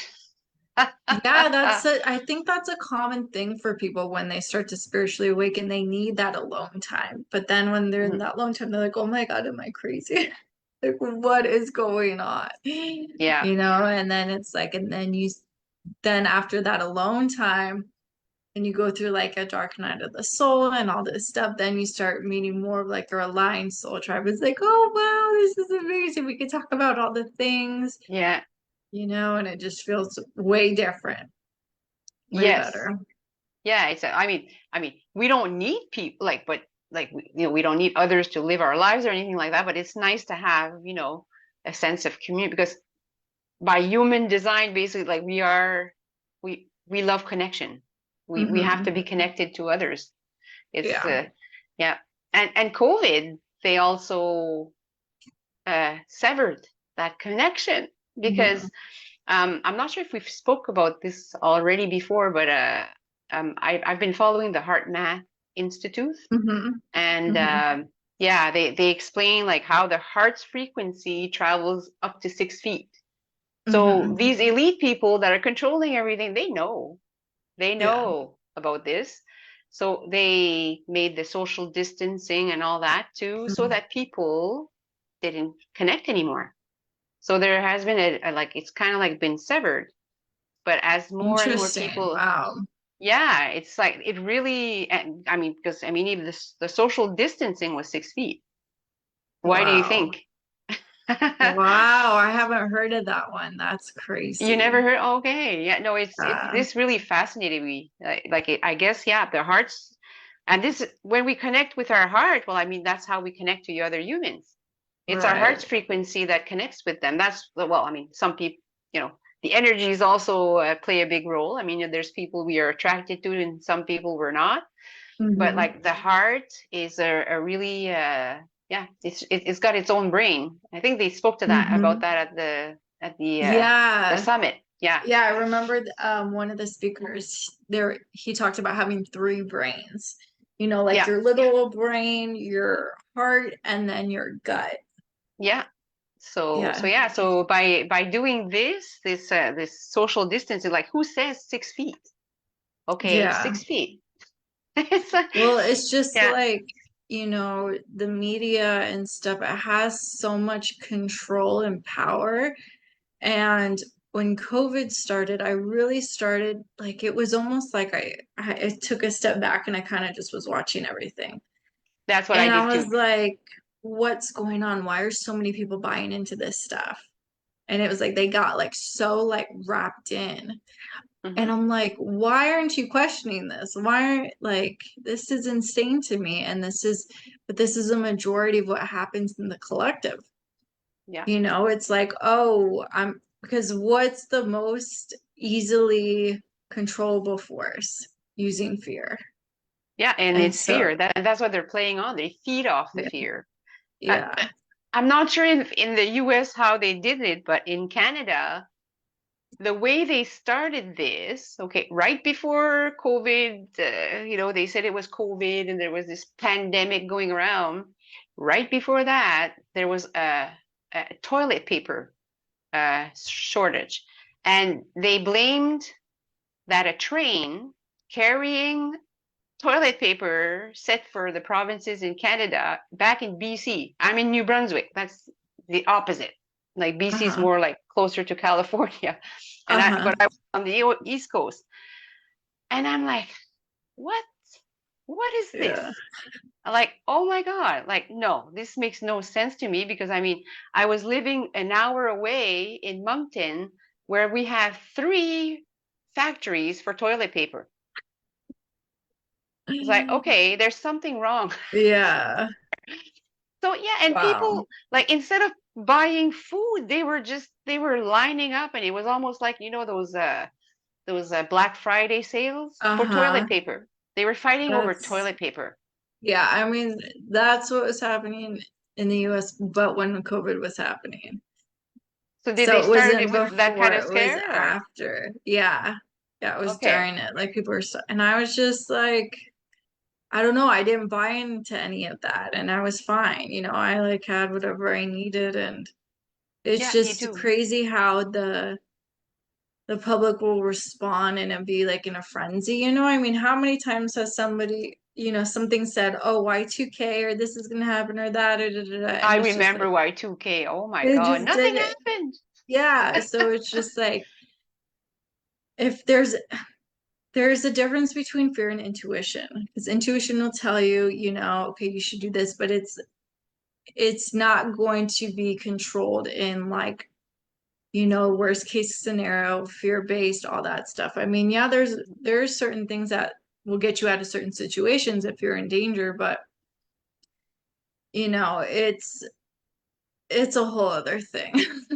Yeah, I think that's a common thing for people when they start to spiritually awaken. They need that alone time. But then when they're in Mhm. that alone time, they're like, oh my God, am I crazy? Like, what is going on? Yeah. And then it's like, and then then after that alone time, and you go through like a dark night of the soul and all this stuff, then you start meeting more of like your aligned soul tribe. It's like, oh wow, this is amazing. We could talk about all the things, Yeah. and it just feels way different, way Yes. better. Yeah. I mean, we don't need people but like, we don't need others to live our lives or anything like that. But it's nice to have, a sense of community, because by human design, basically, like we love connection. We have to Hmm. be connected to others. It's Yeah. yeah. And COVID, they also severed that connection, Hmm. because I'm not sure if we've spoke about this already before, but I've been following the Heart Math Institute, Hmm. and Hmm. yeah, they explain like how the heart's frequency travels up to 6 feet. So Hmm. these elite people that are controlling everything, they Yeah. know about this. So they made the social distancing and all that too, so Mhm. that people didn't connect anymore. So there has been like it's kind of like been severed. But as more and more Interesting. people, Wow. yeah, it's like it really, and I mean, because I mean, even the social distancing was 6 feet. Why do you Wow. think? Wow. I haven't heard of that one. That's You crazy. never heard? Okay, yeah, no, it's Uh, this really fascinated me. I guess, yeah, the hearts, and this when we connect with our heart. Well, I mean, that's how we connect to other humans. It's our right. heart's frequency that connects with them. Well, I mean, some people, the energies also play a big role. I mean, there's people we are attracted to, and some people we're not. But Hmm. like the heart is a really, yeah, it's got its own brain. I think they spoke to that about Hmm. that at the Yeah. summit. Yeah. Yeah, I remember one of the speakers there, he talked about having three brains. Like Yeah, your little brain, your heart, and then your gut. yeah. So Yeah. yeah. So by doing this social distancing, like who says 6 feet? Okay, Yeah. 6 feet. It's Well, it's just yeah, like the media and stuff, it has so much control and power. And when COVID started, I really started like it was almost like I took a step back and I kind of just was watching everything. That's what I And I did was too. like, what's going on? Why are so many people buying into this stuff? And it was like they got like so like wrapped in. And Hmm. I'm like, why aren't you questioning this? Why aren't like this is insane to me? But this is a majority of what happens in the collective. Yeah. It's like, oh, I'm because what's the most easily controllable force? Using fear. Yeah, and And it's so, fear. That's what they're playing on. They feed off the yeah, fear. Uh, yeah, I'm not sure in the US how they did it, but in Canada, the way they started this, okay, right before COVID, they said it was COVID and there was this pandemic going around. Right before that, there was a toilet paper shortage. And they blamed that a train carrying toilet paper set for the provinces in Canada back in BC. I'm in New Brunswick. That's the opposite. Like BC is uh-huh, more like closer to California, uh-huh, but I was on the East Coast, and I'm like, what? What is this? yeah. Like, oh my God! Like, no, this makes no sense to me because I mean, I was living an hour away in Moncton, where we have three factories for toilet paper. It's like, okay, there's something wrong. Yeah. So yeah, and Wow. people like instead of buying food, they were lining up, and it was almost like those Black Friday sales for Uh-huh. toilet paper. They were fighting over That's toilet paper. Yeah, I mean, that's what was happening in the US, but when COVID was happening. So did they So it start wasn't it with that kind before, of it was scare or after. Yeah. Yeah, it was okay? during it. Like people were so, and I was just like, I don't know, I didn't buy into any of that and I was fine. I like had whatever I needed and it's Yeah, me just too. crazy how the public will respond and it'll be like in a frenzy. I mean, how many times has something said, oh, Y2K or this is gonna happen or that or da, da, da, I and it's just remember like Y2K. Oh my it God, just nothing didn't. happened. Yeah. So it's just like if there's a difference between fear and intuition because intuition will tell you, okay, you should do this, but it's not going to be controlled in like worst case scenario, fear based, all that stuff. I mean, yeah, there's certain things that will get you out of certain situations if you're in danger, but it's a whole other thing.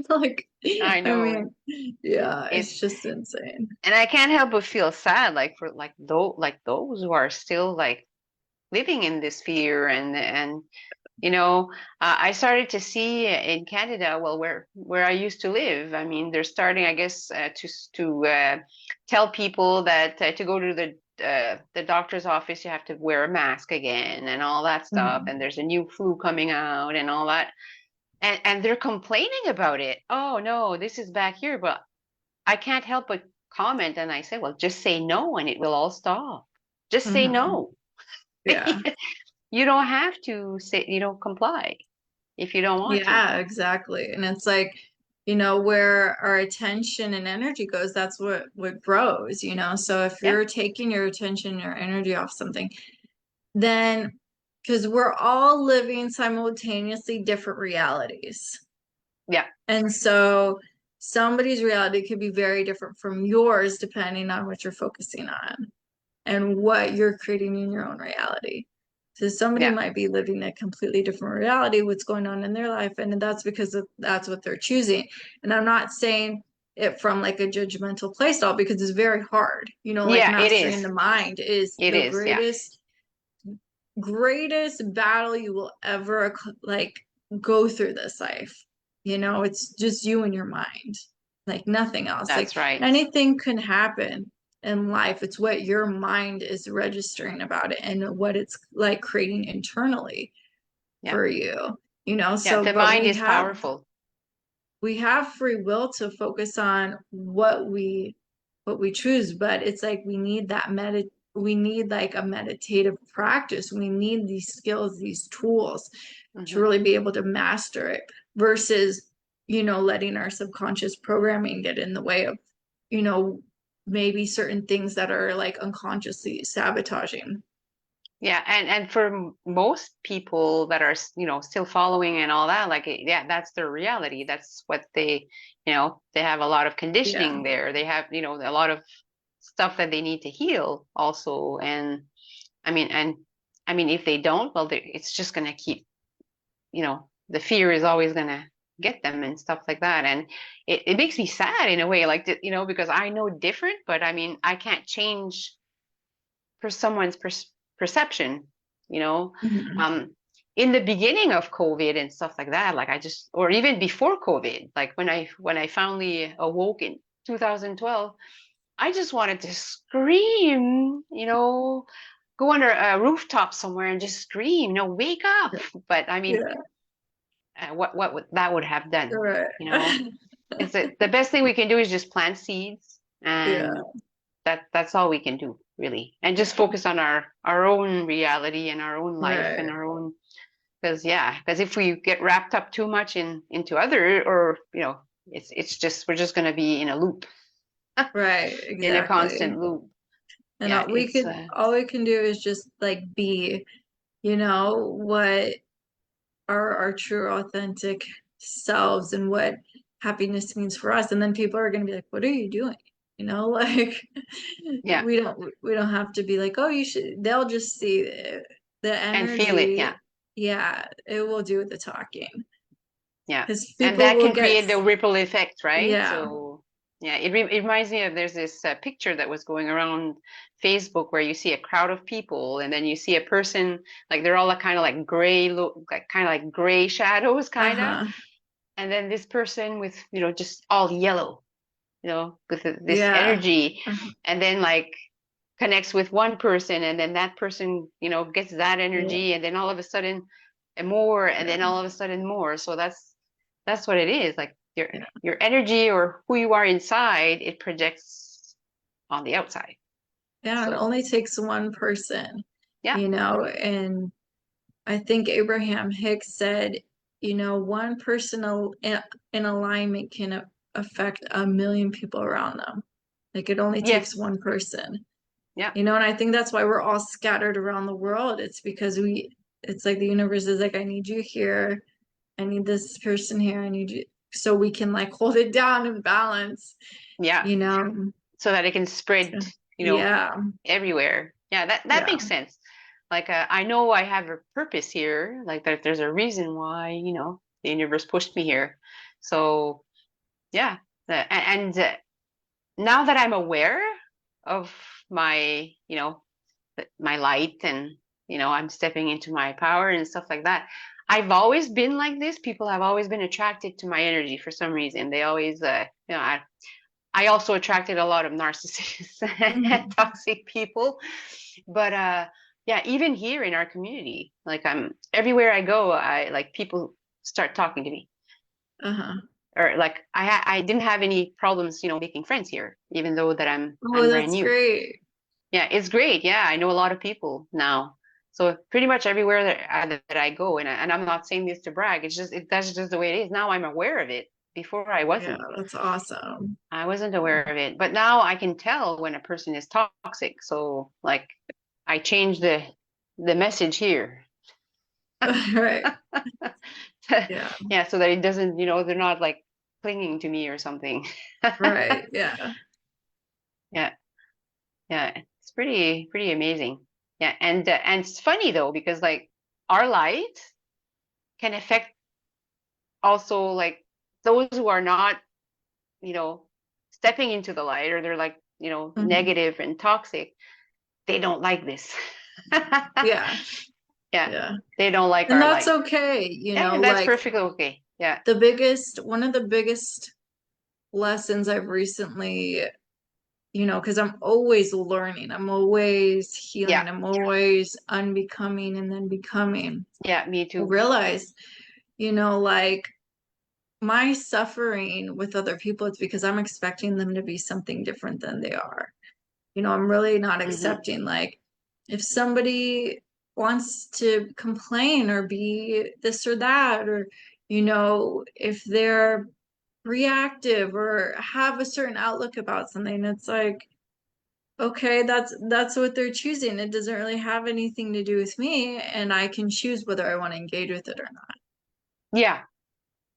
Like, I I know. mean, yeah, It's it's just insane. and I can't help but feel sad, like for like those who are still like living in this fear and I started to see in Canada, well, where I used to live. I mean, they're starting, I guess, to tell people that to go to the doctor's office, you have to wear a mask again and all that stuff. Mhm. And there's a new flu coming out and all that. And they're complaining about it. Oh no, this is back here, but I can't help but comment. And I say, well, just say no, and it will all stop. Just say Mhm. no. Yeah. You don't have to say, comply if you don't want to. Yeah, exactly. And it's like, where our attention and energy goes, that's what grows. So if Yeah, you're taking your attention, your energy off something, then because we're all living simultaneously different realities. yeah, And so somebody's reality could be very different from yours depending on what you're focusing on and what you're creating in your own reality. So somebody yeah, might be living a completely different reality, what's going on in their life, and that's because that's what they're choosing. And I'm not saying it from like a judgmental place at all because it's very hard. Like yeah. It mastering is. the mind is It the is. Yeah, greatest battle you will ever like go through this life. It's just you and your mind, like nothing else. Like that's right. anything can happen in life. It's what your mind is registering about it and what it's like creating internally Yeah, for you. yeah. So The but mind we is have powerful. we have free will to focus on what we choose, but it's like we need that we need like a meditative practice. We need these skills, these tools to Hmm. really be able to master it versus, letting our subconscious programming get in the way of, you know, maybe certain things that are like unconsciously sabotaging. Yeah, and for most people that are, still following and all that, like, yeah, that's their reality. That's what they have a lot of Yeah. conditioning there. They have, a lot of stuff that they need to heal also. And and I mean, if they don't, well, it's just gonna keep, the fear is always gonna get them and stuff like that. And it makes me sad in a way, like, because I know different, but I mean, I can't change for someone's perception, you know. Mhm. Um, in the beginning of COVID and stuff like that, like or even before COVID, like when I finally awoke in 2012, I just wanted to scream, go under a rooftop somewhere and just scream, wake up. But I mean, Yeah. what would that would have done, Right. you know? It's the best thing we can do is just plant seeds, Yeah. and that's all we can do really, and just Yeah. focus on our own reality and our own life and Right. our own, because if we get wrapped up too much into other, or it's just we're just going to be in a loop, Right. in a Exactly. constant loop. And Yeah, it's all we can do is just like be, what our true authentic selves and what happiness means for us. And then people are going to be like, what are you doing? Like yeah, we don't have to be like, oh, you should, they'll just see the and feel it. Yeah, energy. Yeah, it will do the talking yeah, because and people that will can get, create the ripple effect, right? yeah, So yeah, it reminds me of, there's this picture that was going around Facebook where you see a crowd of people, and then you see a person, like they're all kind of like gray look, like kind of like gray shadows kind of, uh-huh, and then this person with, just all yellow, with this yeah, energy, uh-huh, and then like connects with one person, and then that person, gets that yeah, energy, and then all of a sudden and more, and then yeah, all of a sudden more. So that's what it is. Like yeah, your energy, or who you are inside, it projects on the outside. yeah. It So only takes one person, yeah, and I think Abraham Hicks said, one person in alignment can affect a million people around them. Like it only takes yes, one person, yeah, and I think that's why we're all scattered around the world. It's because it's like the universe is like, I need you here. I need this person here. I need you. So we can like hold it down and balance, yeah, you know? so that it can So, spread, yeah. everywhere. Yeah, that Yeah. makes sense. Like, I know I have a purpose here, like that there's a reason why, the universe pushed me here. So yeah, and now that I'm aware of my, my light, and I'm stepping into my power and stuff like that. I've always been like this. People have always been attracted to my energy for some reason. They always, I also attracted a lot of narcissists and Mhm. toxic people. But yeah, even here in our community, like, I'm everywhere I go, I like people start talking to me. Uh-huh. Or like, I didn't have any problems, making friends here, even though that Oh, I'm brand that's new. great. Yeah, it's great. Yeah, I know a lot of people now. So pretty much everywhere that I go, and I'm not saying this to brag. That's just the way it is. Now I'm aware of it. Before I Yeah, wasn't. that's awesome. I wasn't aware of it, but now I can tell when a person is toxic. So like, I change the message here. Right. Yeah. Yeah, so that it doesn't, they're not like clinging to me or something. Right. Yeah. Yeah, yeah, it's pretty amazing. Yeah, and it's funny though, because like our light can affect also, like, those who are not, you know, stepping into the light, or they're like, Mhm. negative and toxic. They don't like this. Yeah. Yeah, Yeah. they don't like And our that's light. okay. Yeah, that's Like perfectly okay. Yeah, one of the biggest lessons I've recently, because I'm always learning, I'm always yeah, healing, I'm always unbecoming and then becoming. yeah, me I too. realized, like my suffering with other people, it's because I'm expecting them to be something different than they are. I'm really not Mm-hmm. accepting. Like, if somebody wants to complain or be this or that, or, if they're reactive or have a certain outlook about something, it's like, okay, that's what they're choosing. It doesn't really have anything to do with me, and I can choose whether I want to engage with it or not, Yeah,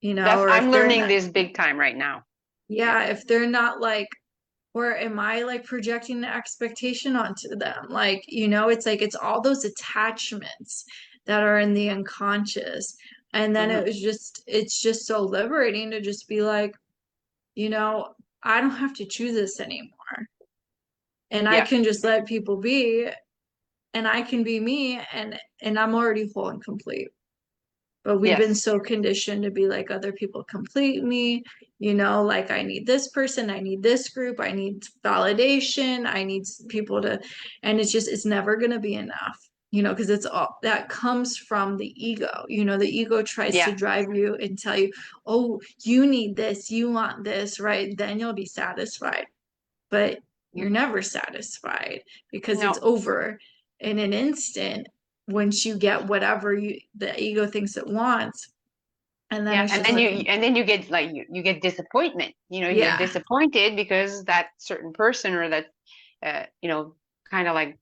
or if I'm they're learning not, this big time right now. Yeah. yeah, if they're not like, or am I like projecting the expectation onto them? Like, it's like it's all those attachments that are in the unconscious. And then Mm-hmm. it's just so liberating to just be like, you know, I don't have to choose this anymore. And I Yeah. can just let people be, and I can be me, and I'm already whole and complete. But we've been Yes. so conditioned to be like, other people complete me, like I need this person, I need this group, I need validation, I need people to, and it's never going to be enough, because it's all that comes from the ego. The ego tries to Yeah. drive you and tell you, oh, you need this, you want this, right? Then you'll be satisfied. But you're never satisfied, because it's No. over in an instant once you get whatever the ego thinks it wants. And then Yeah, it's just like, and then you get like you get disappointment. You get yeah, disappointed because that certain person or that you know kind of like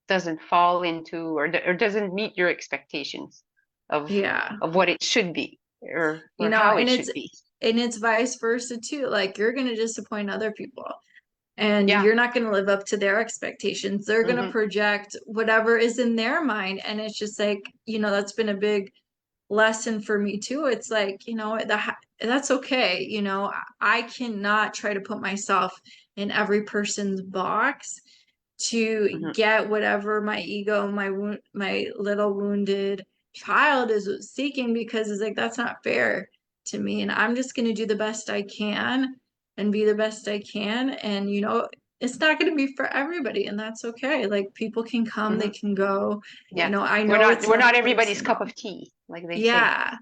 doesn't fall into or doesn't meet your expectations of yeah, what it should be or how it and should be. it's vice versa too. Like, you're going to disappoint other people, and Yeah. you're not going to live up to their expectations. They're going to Hmm. project whatever is in their mind. And it's just like, that's been a big lesson for me too. It's like, that's okay. I cannot try to put myself in every person's box to Hmm. get whatever my ego, my little wounded child is seeking, because it's like, that's not fair to me. And I'm just going to do the best I can and be the best I can. And, it's not going to be for everybody, and that's okay. Like, people can come, they Hmm. can go. Yeah. I know it's We're not not everybody's cup personal. of tea, like they say. Yeah.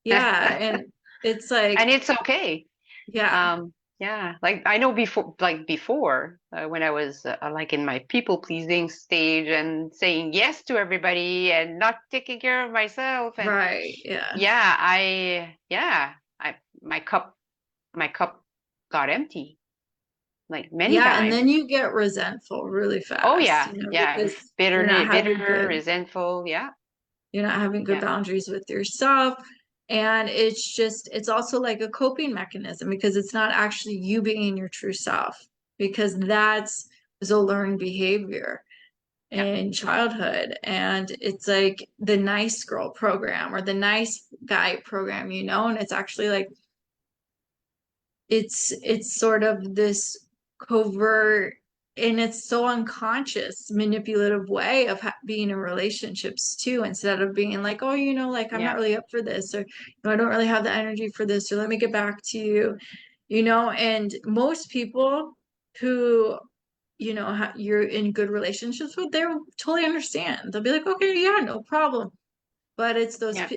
Yeah. And it's And like, it's okay. yeah, Yeah, like I know before when I was like in my people pleasing stage and saying yes to everybody and not taking care of myself and right. Yeah. yeah, I my cup my cup got empty like many Yeah. And times. then you get resentful really Oh fast, yeah, yeah, because you're not having bitter, good, resentful. Yeah, yeah, boundaries with yourself. And it's also like a coping mechanism, because it's not actually you being your true self, because that's was a learned behavior yeah, in childhood. And it's like the nice girl program or the nice guy program, and it's actually like, it's sort of this covert, and it's so unconscious manipulative way of being in relationships too, instead of being like, oh, like, I'm not yeah, really up for this, or I don't really have the energy for this, or let me get back to you. And most people who, you're in good relationships with, they'll totally understand. They'll be like, okay, yeah, no problem. But it's those yeah.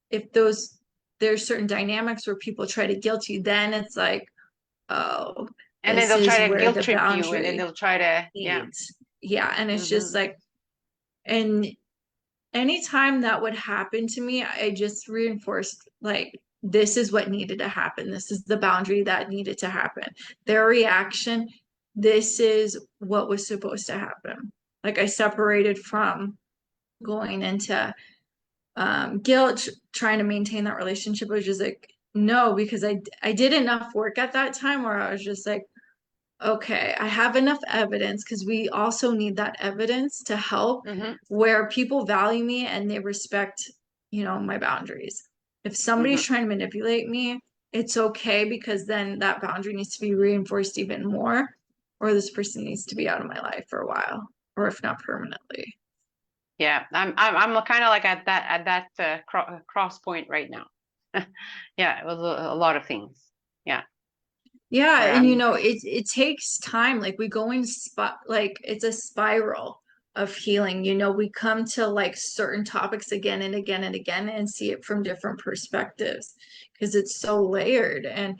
if those there's certain dynamics where people try to guilt you, then it's like, oh, And then this they'll is try to where guilt the trip you, and then boundary they'll try to yeah. needs. Yeah. And it's just Hmm. like, and anytime that would happen to me, I just reinforced, like, this is what needed to happen. This is the boundary that needed to happen. Their reaction, this is what was supposed to happen. Like, I separated from going into guilt, trying to maintain that relationship. Was just like, no, because I did enough work at that time where I was just like, okay, I have enough evidence, because we also need that evidence to help, Hmm. where people value me and they respect, my boundaries. If somebody's Hmm. trying to manipulate me, it's okay, because then that boundary needs to be reinforced even more, or this person needs to be out of my life for a while, or if not permanently. Yeah, I'm kind of like at that cross point right now. Yeah, it was a lot of things. Yeah, Yeah, where and I'm. it takes time. Like, we go in spot, like, it's a spiral of healing. We come to like certain topics again and again and again, and see it from different perspectives, because it's so layered. And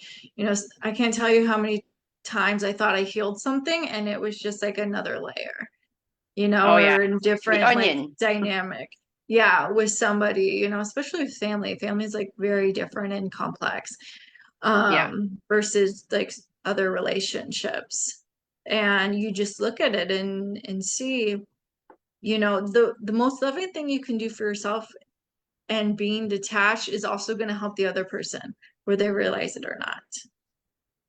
I can't tell you how many times I thought I healed something and it was just like another layer, Oh yeah, or in the different like onion. dynamic. Yeah, with somebody, especially with family. Family is like very different and complex, Yeah, versus like other relationships. And you just look at it and see, the most loving thing you can do for yourself and being detached is also going to help the other person, whether they realize it or not.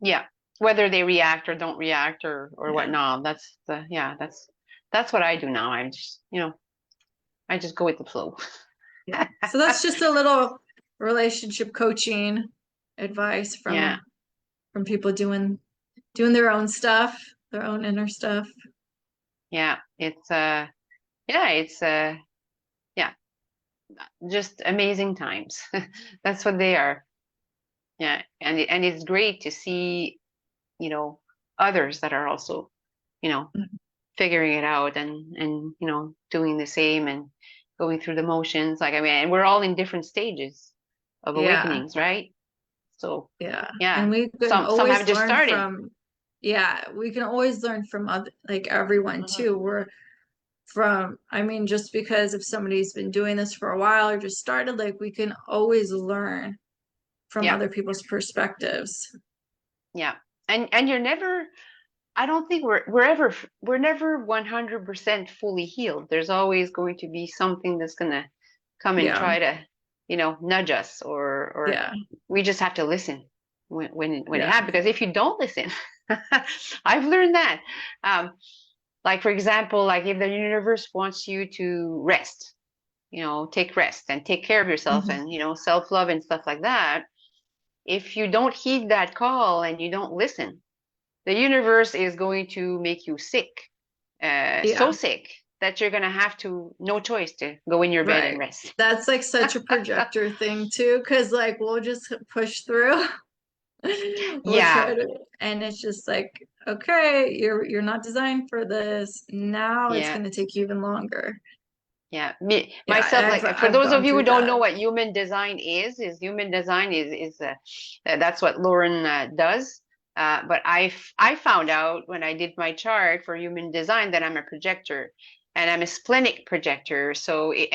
yeah. Whether they react or don't react or Yeah. whatnot. That's what I do now. I'm just, I just go with the flow. Yeah. So that's just a little relationship coaching advice Yeah, from people doing their own stuff, their own inner stuff. yeah. It's yeah, just amazing times. That's what they are. Yeah, and it's great to see, you know, others that are also, you know, figuring it out and doing the same and going through the motions. Like I mean, and we're all in different stages of Yeah. awakenings, right? So Yeah. yeah, And we can some have always just learn started. from, yeah, we can always learn from other, like everyone Hmm. too. I mean, just because if somebody's been doing this for a while or just started, like we can always learn from Yeah, other people's perspectives. yeah, and you're never. I don't think we're never 100% fully healed. There's always going to be something that's gonna come and Yeah. try to, nudge us, or Yeah. we just have to listen when it Yeah. happens. Because if you don't listen, I've learned that. Um, like for example, like if the universe wants you to rest, take rest and take care of yourself Mhm. and self-love and stuff like that. If you don't heed that call and you don't listen, the universe is going to make you sick, so Yeah. sick that you're going to have to, no choice to go in your bed and Right. rest. That's like such a projector thing too, because like we'll just push through. We'll try Yeah, to, and it's just like, okay, you're not designed for this. Now it's yeah, going to take you even longer. yeah. Yeah, Myself, like for I've those of gone you who through don't that. know what human design is human design that's what Lauren does. But I found out when I did my chart for human design that I'm a projector, and I'm a splenic projector.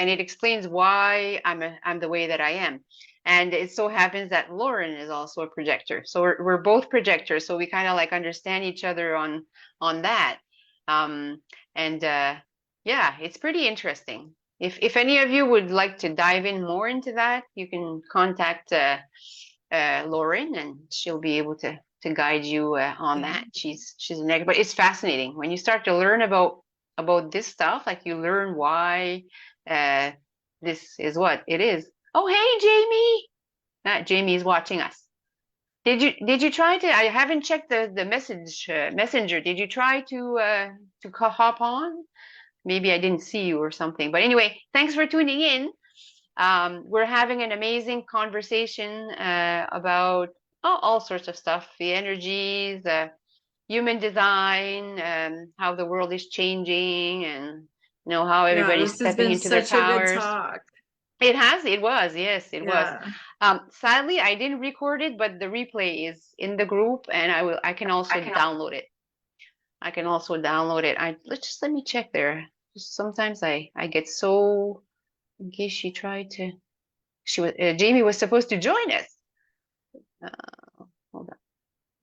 And it explains why I'm the way that I am. And it so happens that Lauren is also a projector. So we're both projectors. So we kind of like understand each other on that. Um, and yeah, it's pretty interesting. If any of you would like to dive in more into that, you can contact Lauren, and she'll be able to guide you on Yeah. that. She's an expert. It's fascinating when you start to learn about this stuff. Like you learn why uh, this is what it is. Oh, hey, Jamie! Jamie is watching us. Did you try to? I haven't checked the messenger. Did you try to hop on? Maybe I didn't see you or something. But anyway, thanks for tuning in. We're having an amazing conversation about all sorts of stuff, the energies, human design, how the world is changing, and how Yeah, everybody's this has stepping been into their such a good powers. talk. It was, yes, it was. Yeah. Sadly, I didn't record it, but the replay is in the group, and I can also download it. I can also download it. Let me check there. Just sometimes I get so, in case Jamie was supposed to join us. Hold on.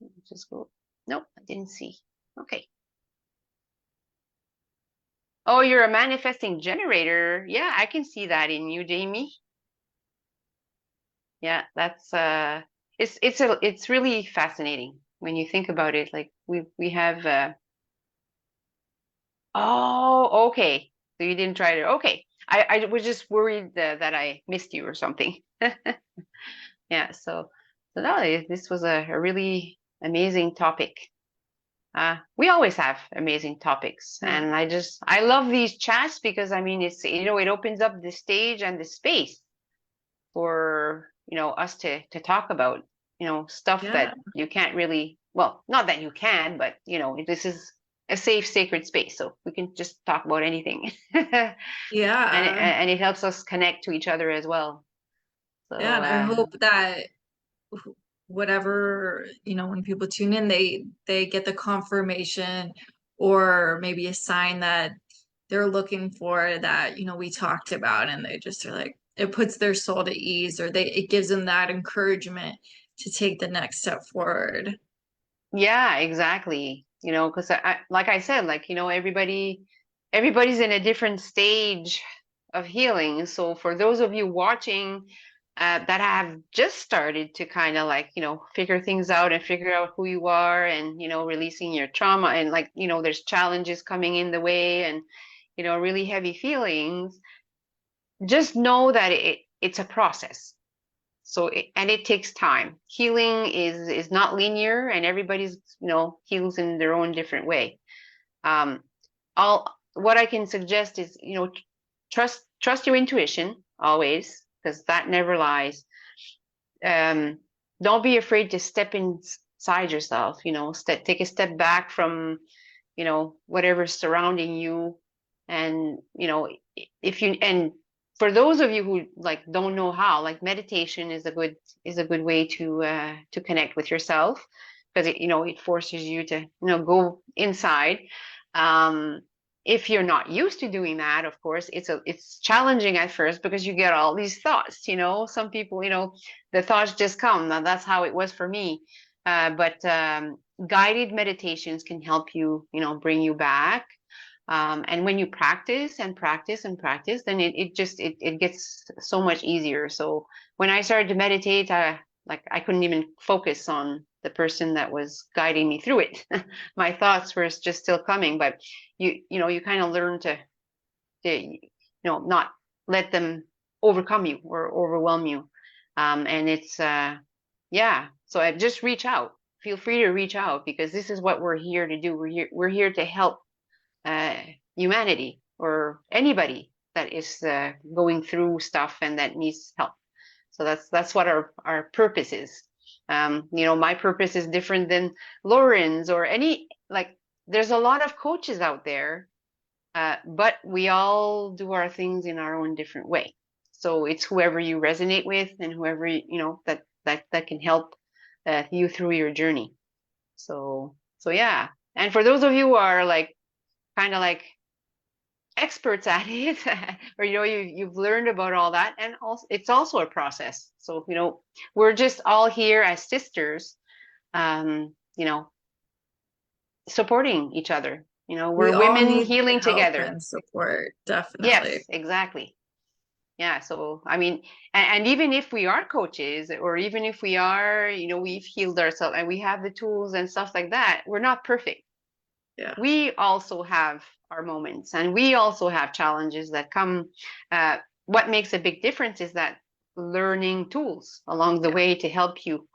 Let me just go. Nope, I didn't see. Okay. Oh, you're a manifesting generator. Yeah, I can see that in you, Jamie. Yeah, it's really fascinating when you think about it. Like we have oh, okay. So you didn't try it. Okay. I was just worried that I missed you or something. Yeah, so no, this was a really amazing topic. We always have amazing topics, Yeah. and I love these chats because I mean it opens up the stage and the space for us to talk about stuff Yeah. that you can't really, well, not that you can, but this is a safe sacred space, so we can just talk about anything. and Yeah. and it helps us connect to each other as well. Yeah. So And I hope that whatever, when people tune in, they get the confirmation or maybe a sign that they're looking for that, we talked about, and they just are like, it puts their soul to ease, or it gives them that encouragement to take the next step forward. Yeah, exactly. Because like I said, like, everybody's in a different stage of healing. So for those of you watching that have just started to kind of like, figure things out and figure out who you are and, releasing your trauma and like, there's challenges coming in the way and, really heavy feelings, just know that it's a process. So and it takes time. Healing is not linear, and everybody's heals in their own different way. Um, all what I can suggest is trust your intuition always, because that never lies. Um, don't be afraid to step inside yourself. Take a step back from whatever's surrounding you, and if you and for those of you who like don't know how, like meditation is a good way to connect with yourself, because it forces you to go inside. um if you're not used to doing that, of course it's challenging at first because you get all these thoughts. Some people, the thoughts just come. Now, that's how it was for me. But guided meditations can help you, bring you back. And when you practice and practice and practice, then it gets so much easier. So when I started to meditate, I couldn't even focus on the person that was guiding me through it. My thoughts were just still coming, but you kind of learn to not let them overcome you or overwhelm you. And it's yeah. So I just reach out. Feel free to reach out, because this is what we're here to do. We're here to help uh, humanity or anybody that is going through stuff and that needs help. So that's what our purpose is. My purpose is different than Lauren's or any, like, there's a lot of coaches out there, but we all do our things in our own different way. So it's whoever you resonate with and whoever that can help you through your journey. So yeah. And for those of you who are like kind of like experts at it, or you've learned about all that, and also it's also a process. So we're just all here as sisters, supporting each other. We We're all women need the healing help together. and support, definitely. Yes, exactly. Yeah. So I mean, and even if we are coaches, or even if we are, we've healed ourselves and we have the tools and stuff like that, we're not perfect. Yeah. We also have our moments, and we also have challenges that come. What makes a big difference is that learning tools along the Yeah. way to help you.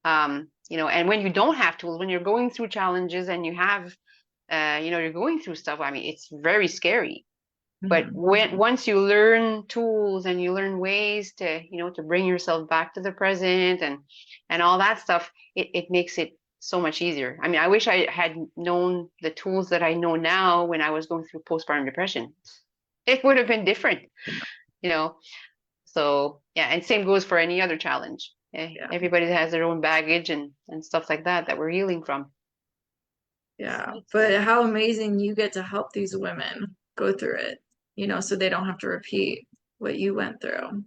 And when you don't have tools, when you're going through challenges and you have, you're going through stuff, I mean, it's very scary. But Mhm. once you learn tools and you learn ways to, to bring yourself back to the present and all that stuff, it makes it so much easier. I mean, I wish I had known the tools that I know now when I was going through postpartum depression. It would have been different, you know. So yeah, and same goes for any other challenge. Yeah. Everybody has their own baggage and stuff like that we're healing from. Yeah. So But how amazing you get to help these women go through it, so they don't have to repeat what you went through.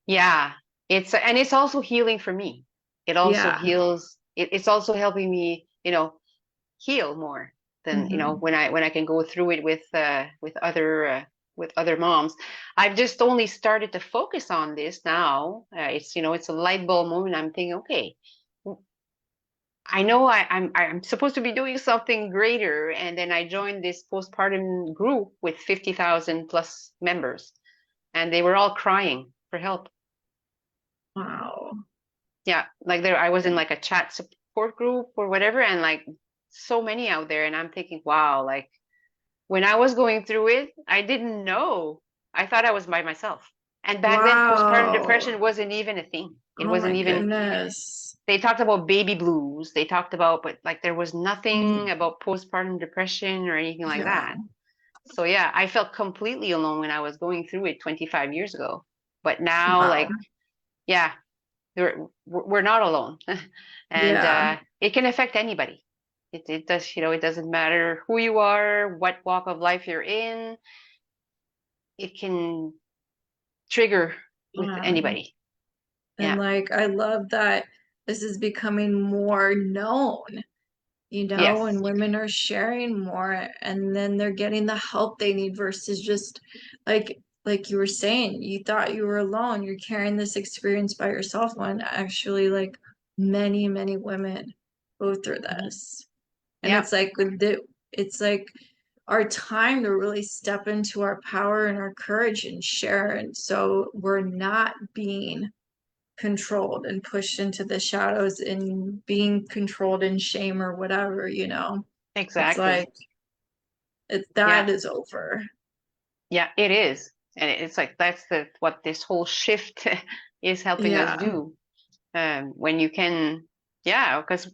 yeah, it's also healing for me. It also Yeah. heals. It's also helping me, heal more than Hmm. when I can go through it with other moms. I've just only started to focus on this now. It's a light bulb moment. I'm thinking, okay, I know I'm supposed to be doing something greater, and then I joined this postpartum group with 50,000 plus members, and they were all crying for help. Wow. Yeah, like I was in like a chat support group or whatever, and like so many out there, and I'm thinking, wow, like when I was going through it, I didn't know. I thought I was by myself. And back then, postpartum Wow. depression wasn't even a thing. It Oh my wasn't even, goodness. they talked about baby blues. They talked about, but like there was nothing Mhm. about postpartum depression or anything like Yeah. that. So yeah, I felt completely alone when I was going through it 25 years ago. But now, Wow. like, yeah, we're not alone. And Yeah. it can affect anybody. It does, it doesn't matter who you are, what walk of life you're in, it can trigger with Yeah. anybody. And Yeah. like, I love that this is becoming more known, and Yes. women are sharing more and then they're getting the help they need versus just like you were saying, you thought you were alone, you're carrying this experience by yourself when actually like many, many women go through Mhm. this. And Yeah, it's like our time to really step into our power and our courage and share. And so we're not being controlled and pushed into the shadows and being controlled in shame or whatever. It's exactly. like Yeah. that is over. Yeah, it is. And it's like that's what this whole shift is helping us Yeah. do. When you can, yeah, because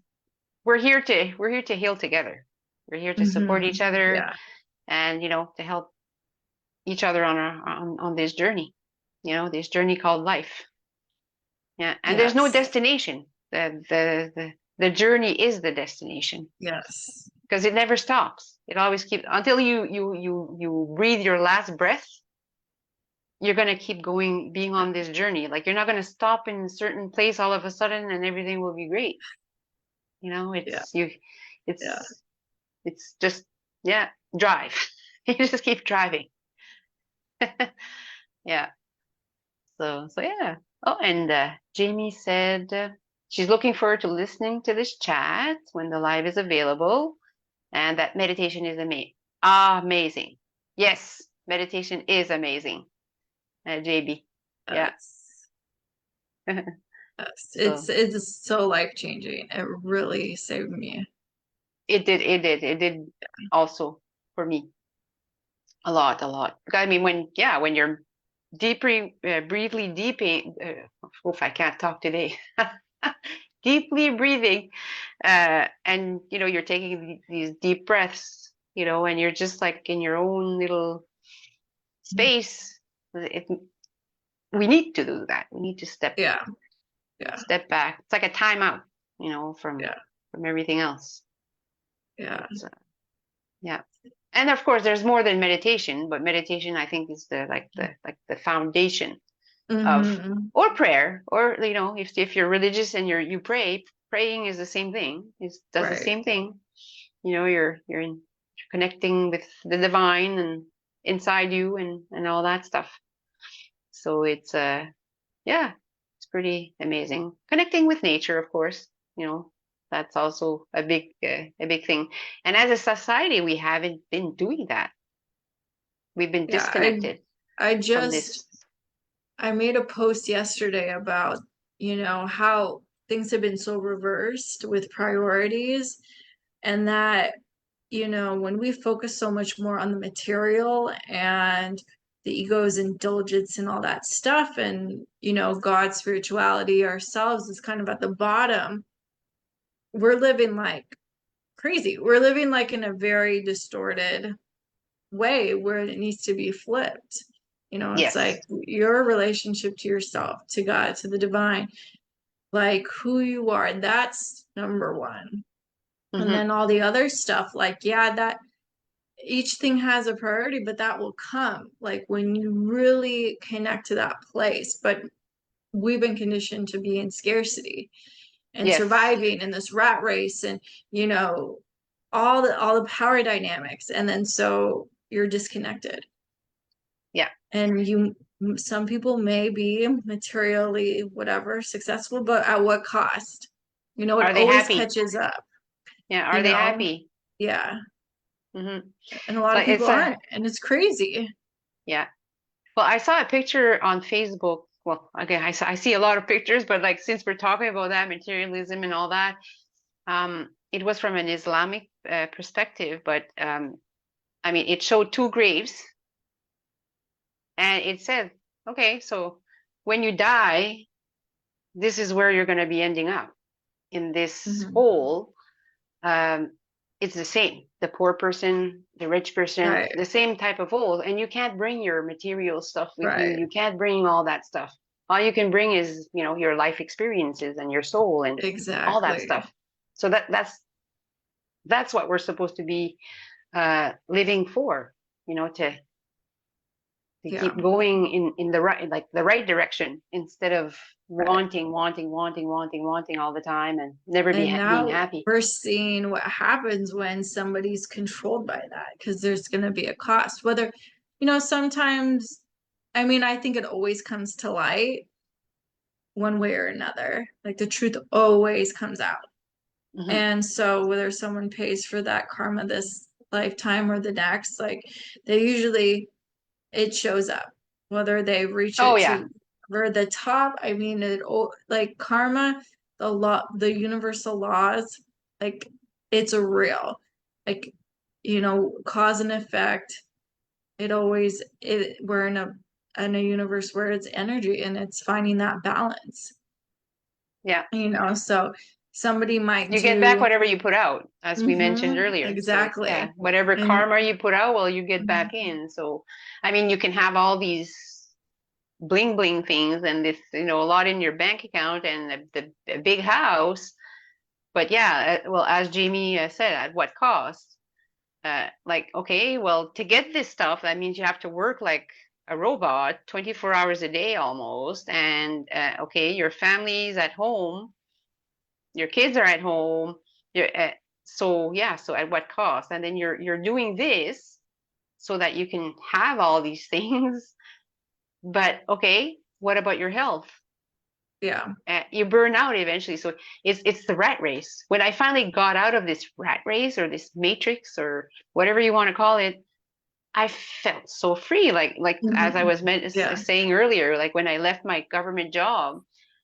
we're here to heal together. We're here to support each other Yeah. and to help each other on this journey. This journey called life. Yeah, and there's no Yes. destination. The journey is the destination Yes. because it never stops. It always keeps until you breathe your last breath. You're gonna keep going, being on this journey. Like you're not gonna stop in a certain place all of a sudden and everything will be great. Yeah. It's you, Yeah. it's just yeah, drive. You just keep driving. Yeah. So yeah. Oh, and Jamie said she's looking forward to listening to this chat when the live is available, and that meditation is amazing. Yes, meditation is amazing, JB. Yeah. Yes. Yes. It's So it's so life changing. It really saved me. it did also for me a lot, a lot. I mean, when you're deeply, briefly, deeply, oof, I can't talk today. Deeply breathing, and you're taking these deep breaths, and you're just like in your own little space. It, we need to do that. We need to step Yeah. Yeah. step back. It's like a timeout, from Yeah. everything else. Yeah. It's yeah. And of course, there's more than meditation, but meditation, I think, is the foundation of Mm-hmm. or prayer, or if you're religious and you pray, praying is the same thing. It does the Right. same thing. You're connecting with the divine and inside you and all that stuff. So it's yeah, it's pretty amazing. Connecting with nature, of course, you know, that's also a big thing. And as a society, we haven't been doing that. We've been Yeah. I disconnected I from just this. I made a post yesterday about, how things have been so reversed with priorities and that, when we focus so much more on the material and the ego's indulgence and all that stuff and, God's spirituality ourselves is kind of at the bottom, we're living like crazy. We're living like in a very distorted way where it needs to be flipped. It's Yes. like your relationship to yourself, to God, to the divine, like who you are. That's number one. And Hmm. then all the other stuff, like, yeah, that each thing has a priority, but that will come like when you really connect to that place. But we've been conditioned to be in scarcity and Yes. surviving in this rat race and, you know, all the power dynamics. And then so you're disconnected. Yeah. And some people may be materially whatever successful, but at what cost? It Are they always happy? catches up, Yeah. you Are they know? happy? Yeah. Hmm. And a lot of Like people it's a aren't, and it's crazy. yeah. Well, I saw a picture on Facebook. Well, okay, I see a lot of pictures, but like since we're talking about that materialism and all that, it was from an Islamic perspective, but I mean, it showed two graves, and it said, okay, so when you die, this is where you're going to be ending up in this Hmm. hole. Um, it's the same. The poor person, the rich person, Right, the same type of hole, and you can't bring your material stuff with you. right. You can't bring all that stuff. All you can bring is, your life experiences and your soul and all that Exactly. stuff. So that's what we're supposed to be living for, to Yeah. keep going in the right, like the right direction, instead of Right. wanting all the time and never And being now happy. we're seeing what happens when somebody's controlled by that, because there's going to be a cost. Whether, sometimes, I mean, I think it always comes to light one way or another. Like the truth always comes out. Hmm. And so whether someone pays for that karma this lifetime or the next, like they usually, it shows up, whether they reach Oh it yeah, to or the top. I mean, like karma, the law, the universal laws, like it's a real, like, cause and effect. We're in a universe where it's energy and it's finding that balance, yeah. so somebody might You get back do. whatever you put out, as we mentioned earlier. So it's, yeah, Exactly. whatever And karma you put out, well, you get back mhm, in. So, I mean, you can have all these bling bling things and this, a lot in your bank account and a big house. But yeah, well, as Jamie said, at what cost? Like, okay, well, to get this stuff, that means you have to work like a robot, 24 hours a day almost. And okay, your family's at home, your kids are at home. So yeah, so at what cost? And then you're doing this so that you can have all these things. But okay, what about your health? yeah. You burn out eventually. So it's the rat race. When I finally got out of this rat race or this matrix or whatever you want to call it, I felt so free. Like as I Mhm. was Yeah. saying earlier, like when I left my government job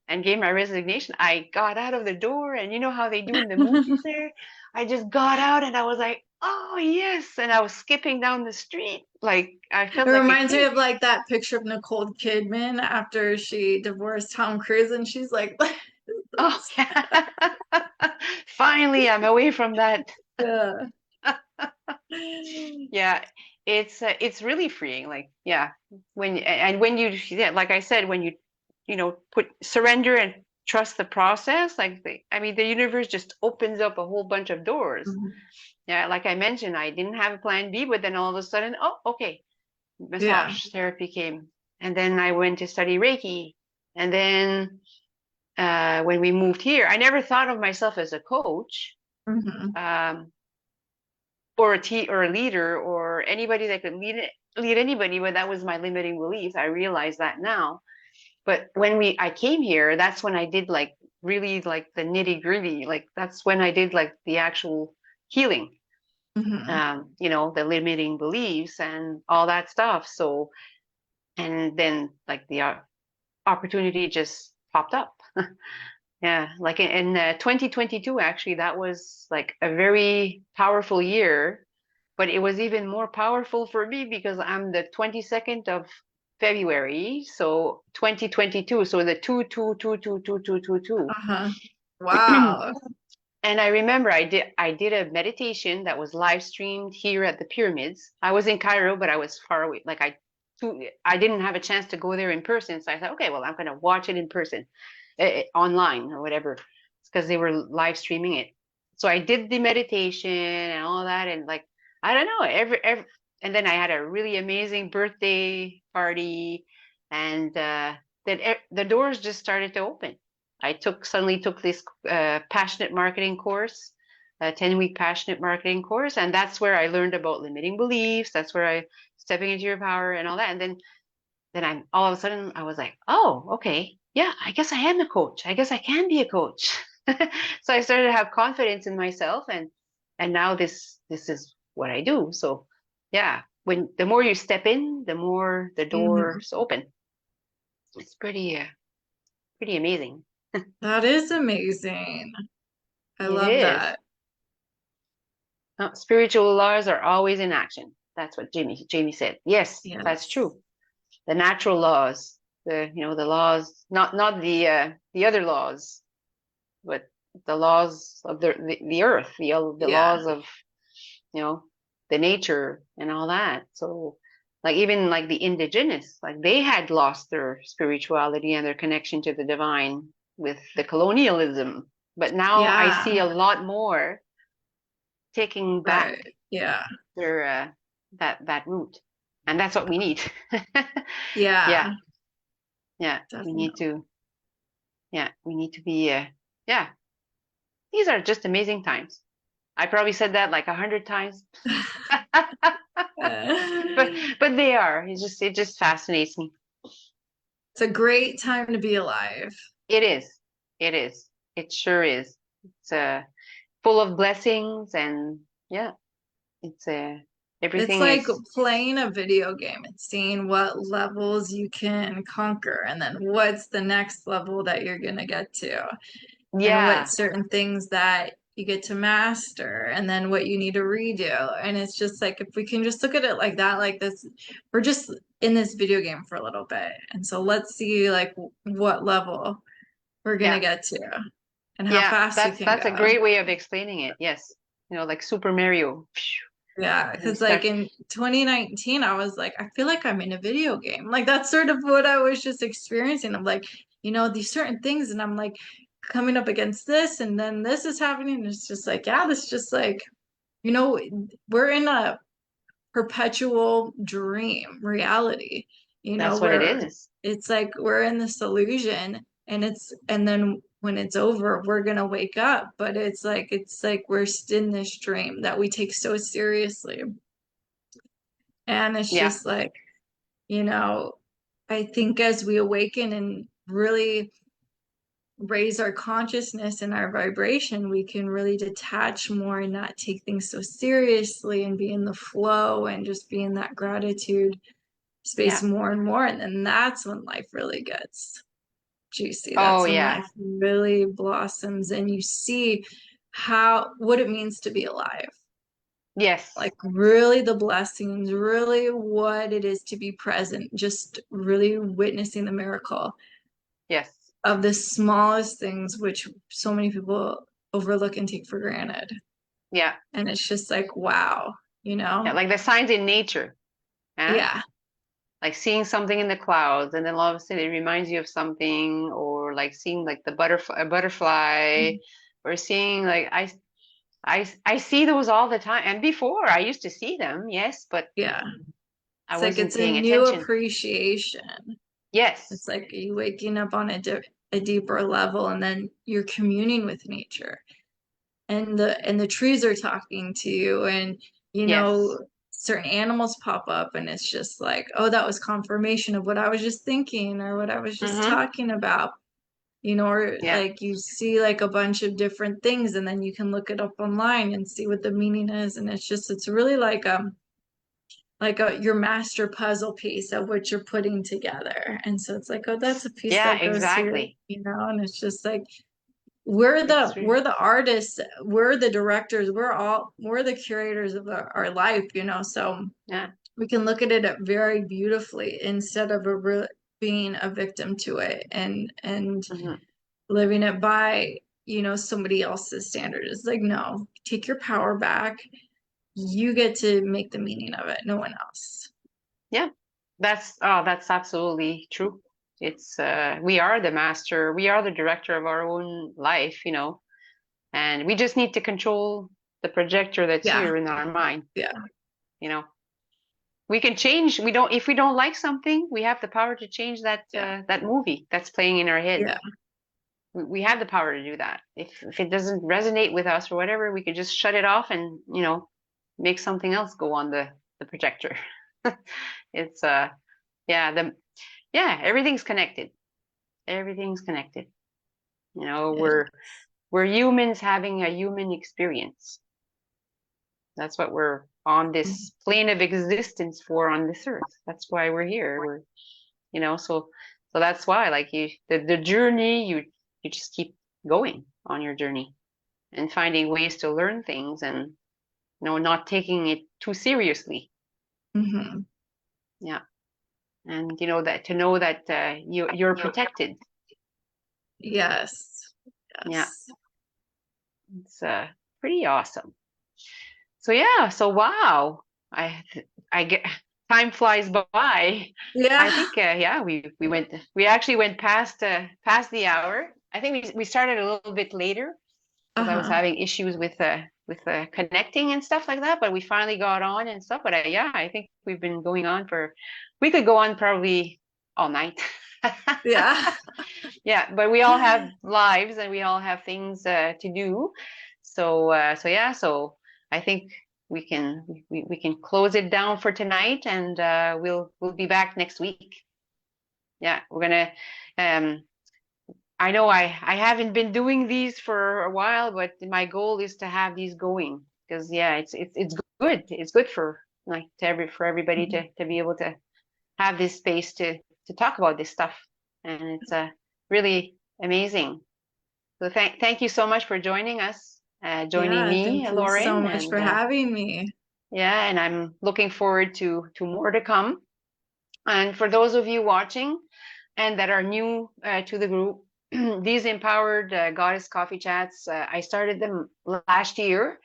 and gave my resignation, I got out of the door, and you know how they do in the movies there? I just got out and I was like, oh yes, and I was skipping down the street. Like I It felt like a reminds me kid. of like that picture of Nicole Kidman after she divorced Tom Cruise, and she's like, Oh yeah. Finally, I'm away from that. yeah. Yeah, it's really freeing. Like, yeah, when you, yeah, like I said, when you put surrender and trust the process, like I mean, the universe just opens up a whole bunch of doors. Mhm. Yeah, like I mentioned, I didn't have a plan B, but then all of a sudden, oh, okay, Yeah. massage therapy came, and then I went to study Reiki, and then when we moved here, I never thought of myself as a coach. Mhm. Um, or a leader or anybody that could lead anybody, but that was my limiting beliefs. I realize that now. But when I came here, that's when I did like really like the nitty gritty. Like that's when I did like the actual healing, Mhm. the limiting beliefs and all that stuff. So, and then like the opportunity just popped up. Yeah, like in 2022, actually, that was like a very powerful year, but it was even more powerful for me because I'm the 22nd of February, so 2022, so the 2 2 2 2 2 2 2 2. Uh-huh. Wow. And I remember I did a meditation that was live streamed here at the pyramids. I was in Cairo, but I was far away. Like I didn't have a chance to go there in person, so I thought, okay, well, I'm gonna watch it in person, online or whatever, because they were live streaming it. So I did the meditation and all that, and like I don't know, and then I had a really amazing birthday party, and then the doors just started to open. I suddenly took this passionate marketing course, a 10-week passionate marketing course, and that's where I learned about limiting beliefs. That's where I stepping into your power and all that. And then I'm all of a sudden I was like, oh, okay, yeah, I guess I am a coach. I guess I can be a coach. So I started to have confidence in myself, and now this is what I do. So yeah, when the more you step in, the more the Mhm. doors open. It's pretty amazing. That is amazing. I It love is. that. Spiritual laws are always in action. That's what Jamie said. Yes, that's Yes. true. The natural laws, the laws, not the other laws, but the laws of the earth, the Yeah. laws of you know the nature and all that. So Like even like the indigenous, like they had lost their spirituality and their connection to the divine with the colonialism. But now I Yeah, see a lot more taking back right. Yeah. their that route. And that's what we need. Yeah, Yeah, yeah. We need definitely. to, yeah, we need to be yeah. These are just amazing times. I probably said that like 100 times. But but they are. It just fascinates me. It's a great time to be alive. It is. It is. It sure is. It's full of blessings and yeah, it's It's everything like is playing a video game and seeing what levels you can conquer, and then what's the next level that you're gonna get to, and what yeah, certain things that you get to master, and then what you need to redo. And it's just like if we can just look at it like that, like this, we're just in this video game for a little bit. And so let's see like what level we're gonna yeah, get to and how yeah. fast we can That's a go. great way of explaining it. Yes. Like Super Mario. Yeah, You because like start. in 2019, I was like, I feel like I'm in a video game. Like that's sort of what I was just experiencing. I'm like, these certain things, and I'm like coming up against this, and then this is happening. And it's just like, yeah, this is just like, you know, we're in a perpetual dream reality, That's what it where is. it's like we're in this illusion, and then when it's over, we're gonna wake up. But it's like we're in this dream that we take so seriously. And it's Yeah. just like, you know, I think as we awaken and really raise our consciousness and our vibration, we can really detach more and not take things so seriously and be in the flow and just be in that gratitude space Yeah. more and more. And then that's when life really gets juicy. Oh That's when yeah. life really blossoms and you see what it means to be alive. Yes. Like really the blessings, really what it is to be present, just really witnessing the miracle Yes. of the smallest things, which so many people overlook and take for granted. Yeah. And it's just like, wow, you Yeah. know? Like the signs in nature. Huh? Yeah. Like seeing something in the clouds and then all of a sudden it reminds you of something, or like seeing like the butterfly, or seeing like I see those all the time. And before I used to see them, yes, but Yeah. I It's like wasn't it's a paying new attention. appreciation. Yes. It's like you waking up on a deeper level and then you're communing with nature. And the trees are talking to you, and you Yes. know certain animals pop up, and it's just like, oh, that was confirmation of what I was just thinking or what I was just Mm-hmm. talking about, or Yeah. like you see like a bunch of different things, and then you can look it up online and see what the meaning is. And it's really like your master puzzle piece of what you're putting together. And so it's like, oh, that's a piece Yeah, that goes here, exactly. and it's just like we're It's the true. we're the artists, we're the directors, we're the curators of our life, so Yeah. we can look at it very beautifully instead of being a victim to it and Mm-hmm. living it by somebody else's standards. It's like, no, take your power back. You get to make the meaning of it, no one else. Yeah. That's absolutely true. It's we are the master, we are the director of our own life. And we just need to control the projector that's Yeah, here in our mind, yeah, you know. We can change, we don't if we don't like something, we have the power to change yeah, that movie that's playing in our head. yeah. We have the power to do that. If it doesn't resonate with us or whatever, we could just shut it off and make something else go on the projector. It's yeah, everything's connected. Everything's connected. You know, Yeah. we're humans having a human experience. That's what we're on this plane of existence for on this earth. That's why we're here. So that's why like the journey, you just keep going on your journey and finding ways to learn things and not taking it too seriously. Hmm. Yeah. And that to know that you're protected. Yes, Yeah. yes. It's pretty awesome. So yeah, so wow. I I get time flies by. I Yeah. think yeah, we actually went past the hour. I think we started a little bit later because I was Uh-huh. having issues with connecting and stuff like that, but we finally got on and stuff. But yeah, I think we've been going on for we could go on probably all night. Yeah. Yeah, but we all have lives and we all have things to do. So yeah, so I think we can close it down for tonight, and we'll be back next week. Yeah, we're gonna um I know I haven't been doing these for a while, but my goal is to have these going because yeah, it's good. It's good for like for everybody to be able to have this space to talk about this stuff, and it's really amazing. So thank you so much for joining us, joining Yeah, me, thank you so Lauren, much and for having me. yeah, and I'm looking forward to more to come. And for those of you watching and that are new to the group, these empowered goddess coffee chats, I started them last year,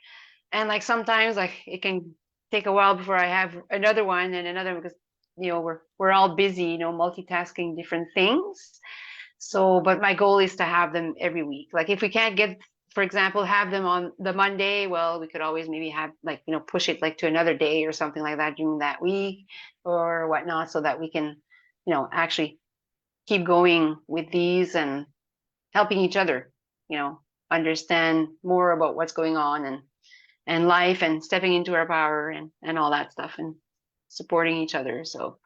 and like sometimes like it can take a while before I have another one and another one because we're all busy, multitasking different things. So, but my goal is to have them every week. Like if we can't get, for example, have them on the Monday, well, we could always maybe have like, push it like to another day or something like that during that week or whatnot so that we can, actually keep going with these and helping each other, you know, understand more about what's going on and life and stepping into our power and all that stuff and supporting each other. So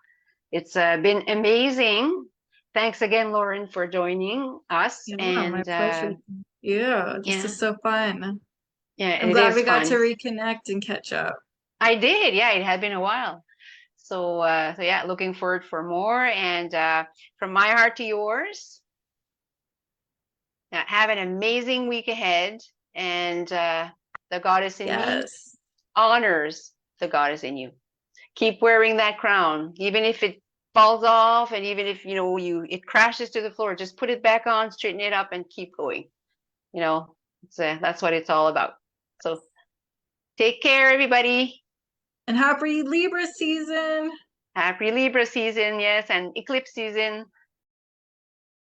it's been amazing. Thanks again, Lauren, for joining us. Yeah, my And pleasure. Yeah, this yeah, is so fun. yeah, I'm it glad is we got to fun. reconnect and catch up. I did. Yeah, it had been a while. So yeah, looking forward for more. And from my heart to yours, have an amazing week ahead. And the goddess in me Yes. honors the goddess in you. Keep wearing that crown, even if it falls off, and even if it crashes to the floor. Just put it back on, straighten it up, and keep going. You know, that's what it's all about. So take care, everybody. And happy Libra season. Happy Libra season, yes, and eclipse season.